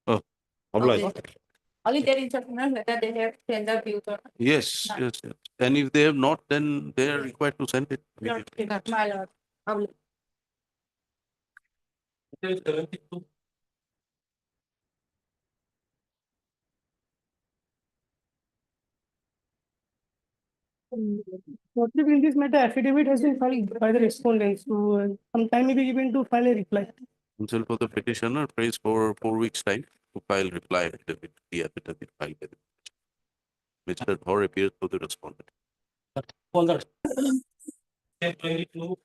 Oh, obliged. Only their instruction whether they have sent the views or. Yes, yes, yes. And if they have not, then they are required to send it. immediately. My lord. Obliged. It is 72. Lordship, in this matter, affidavit has been filed by the respondent, so some time may be given to file a reply. Counsel for the petitioner prays for 4 weeks' time to file reply affidavit, the affidavit filed by the Mr. Dhor appears for the respondent. Step 22.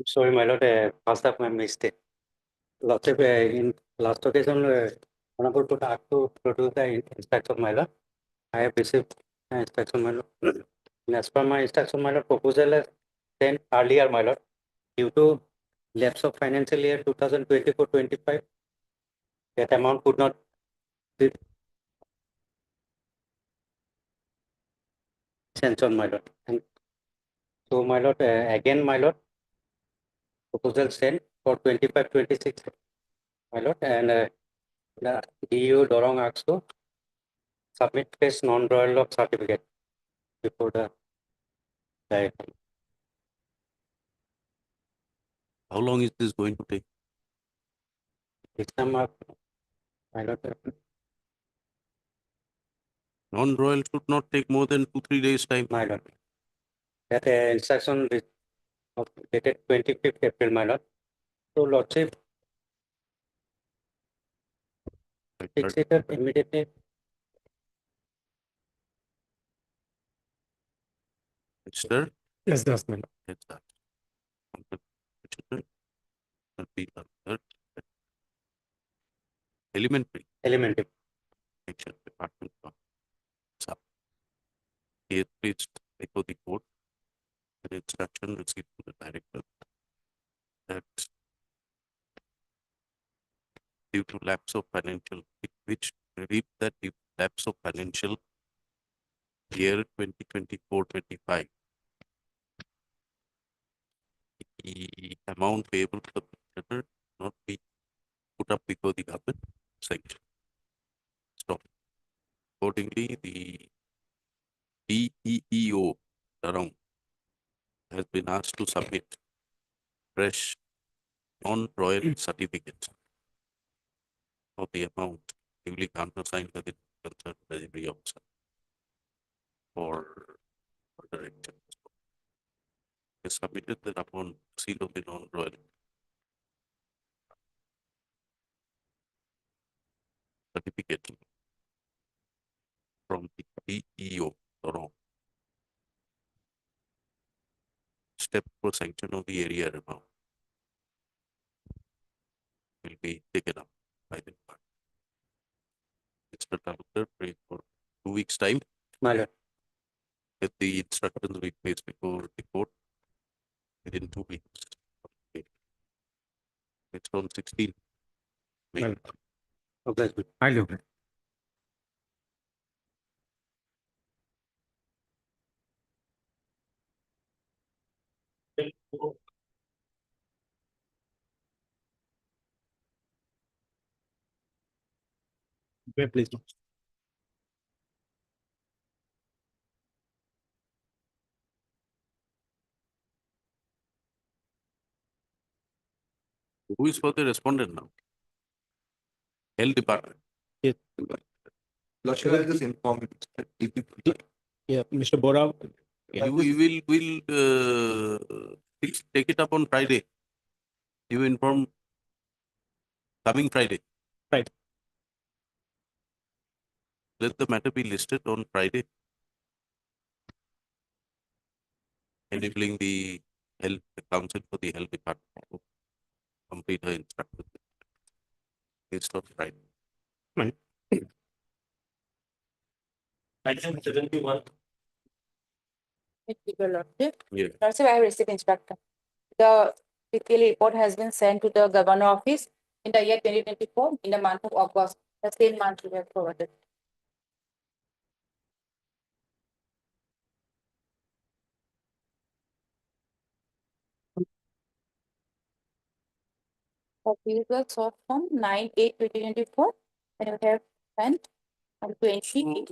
Sorry, my lord, first of my mistake. Lordship, in last occasion, honorable court asked to produce the instruction, my lord. I have received instruction, my lord. And as per my instruction, my lord, proposal is sent earlier, my lord, due to lapse of financial year 2024-25. That amount could not be sanctioned, my lord. And so, my lord, again, my lord, proposal sent for 25-26, my lord, and the DU Dorong asks to submit case non-royal of certificate before the director. How long is this going to take? Exam of my lord, Non-royal should not take more than 2-3 days' time. my lord. That instruction of dated 25th April, my lord. So, lordship, executed immediately. Mr. Yes, that's my lord. Yes, sir. Petitioner will be under elementary. Elementary. Pension Department. Sub. He is placed before the court. An instruction received from the director that due to lapse of financial, which read that due to lapse of financial year 2024-25, the amount payable to the petitioner not be put up before the government sanction. Stop. Accordingly, the DEEO around has been asked to submit fresh non-royal certificates of the amount duly countersigned by the concerned treasury officer for direction. They submitted that upon seal of the non-royal certificate from the DEO around. Step for sanction of the area amount will be taken up by the court. Mr. Director, pray for 2 weeks' time. My lord. If the instructions we placed before the court within 2 weeks. Okay. It's on 16. May. Well, okay. I love it. Wait, please. Who is for the respondent now? Health Department. Yes. Lordship, I just informed Yeah, Mr. Bora. You will take it up on Friday. You inform coming Friday. Right. Let the matter be listed on Friday. Enabling the health the council for the health department to complete her instructions. Based on Friday. Right. Thank you, Your Lordship. Yeah. Lordship, I have received instruction. The weekly report has been sent to the governor office in the year 2024 in the month of August, the same month we have provided. Of usual short form 9/8/2024, and you have sent on 20.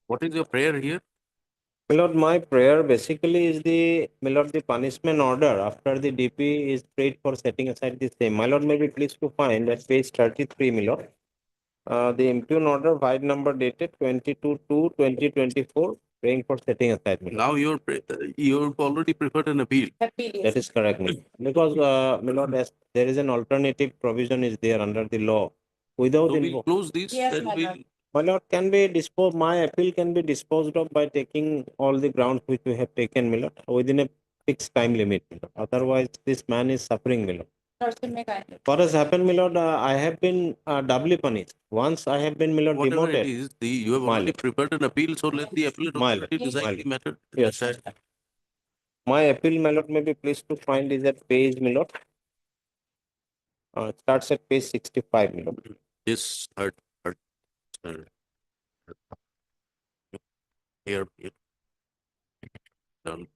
What is your prayer here? My lord, my prayer basically is my lord, the punishment order after the DP is paid for setting aside the same. My lord, may be pleased to find at page 33, my lord. The impugn order file number dated 22/2/2024, praying for setting aside. My lord. Now you've already preferred an appeal. That is correct, my lord. Because, my lord, as there is an alternative provision is there under the law. Without So we'll close this Yes, and my we'll lord. my lord, can be disposed, my appeal can be disposed of by taking all the grounds which we have taken, my lord, within a fixed time limit. My lord. Otherwise, this man is suffering, my lord. Lordship, may kindly. What has happened, my lord, I have been doubly punished. Once I have been, my lord, whatever demoted. it is, you have My already lord. prepared an appeal, so let the appellate My authority lord. decide My the lord. matter. Yes. My appeal, my lord, may be pleased to find is at page, my lord. It starts at page 65, my lord. Yes, heard. Here. Down,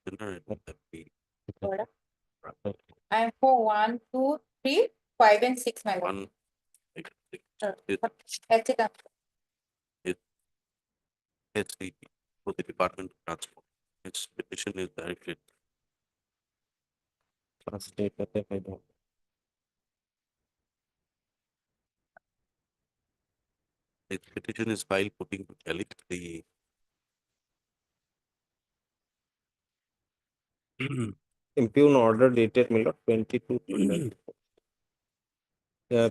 dinner and appeal. Order. I am for 1, 2, 3, 5, and 6, my lord. 1, 6, That's it. it's the for the Department of Transport. Its petition is directed. Translate that, my lord. Its petition is filed putting to challenge the Impugn order dated, my lord, 22.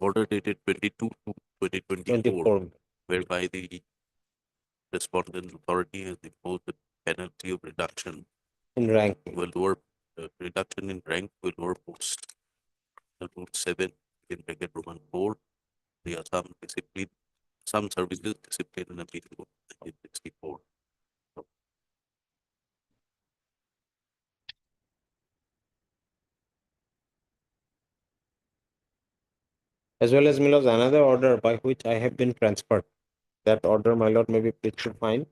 order dated 22 2024, whereby the respondent authority has imposed a penalty of reduction in rank. will lower reduction in rank will lower post. Rule 7 in bracket Roman 4, the Assam discipline, some services discipline and appeal code 1964. As well as, my lord, another order by which I have been transferred. That order, my lord, may be pleased to find.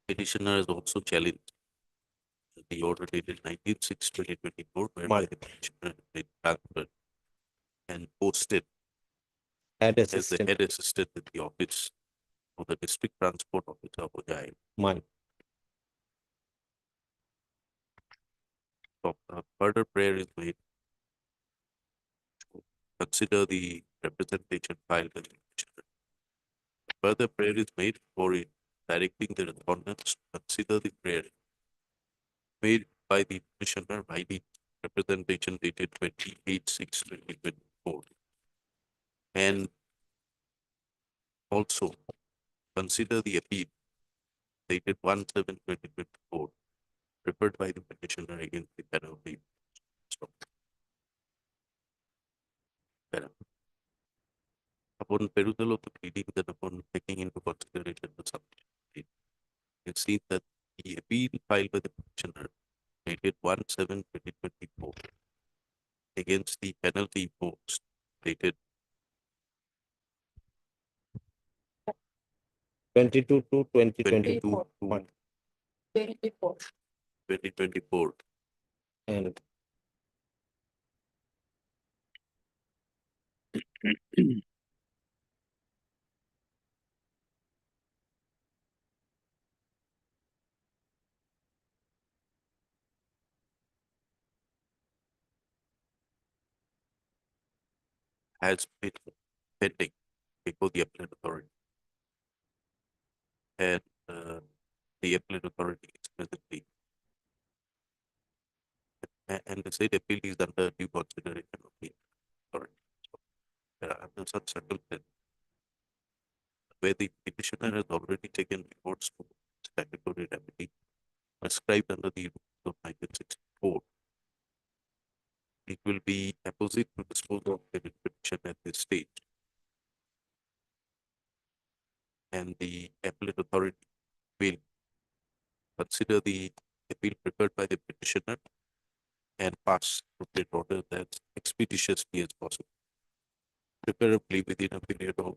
Petitioner has also challenged the order dated 19/6/2024, whereby the petitioner has been transferred and posted Head as the assistant. head assistant at the office of the district transport officer of Ojai. Mine. So, further prayer is made to consider the representation filed by the petitioner. Further prayer is made for it, directing the respondents to consider the prayer made by the petitioner by the representation dated 28/6/2024, and also consider the appeal dated 1/7/2024, referred by the petitioner against the penalty. Upon perusal of the pleadings and upon taking into consideration the subject, it seems that the appeal filed by the petitioner dated 1/7/2024 against the penalty imposed dated 22 to 22 24. 2024 and has been pending before the appellate authority. And the appellate authority is presently and the said appeal is under due consideration of the authority. So, under such circumstances, where the petitioner has already taken recourse to statutory remedy prescribed under the rules of 1964, it will be apposite to dispose of the petition at this stage. And the appellate authority will consider the appeal preferred by the petitioner and pass appropriate order as expeditiously as possible, preferably within a period of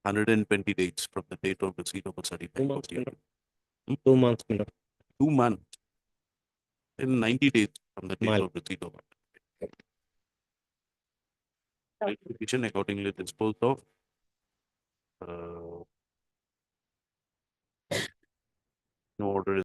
120 days from the date of receipt of a certified post hearing. 2 months, my lord. 2 months. In 90 days from the date Mal. of receipt of petition accordingly disposed of. No order is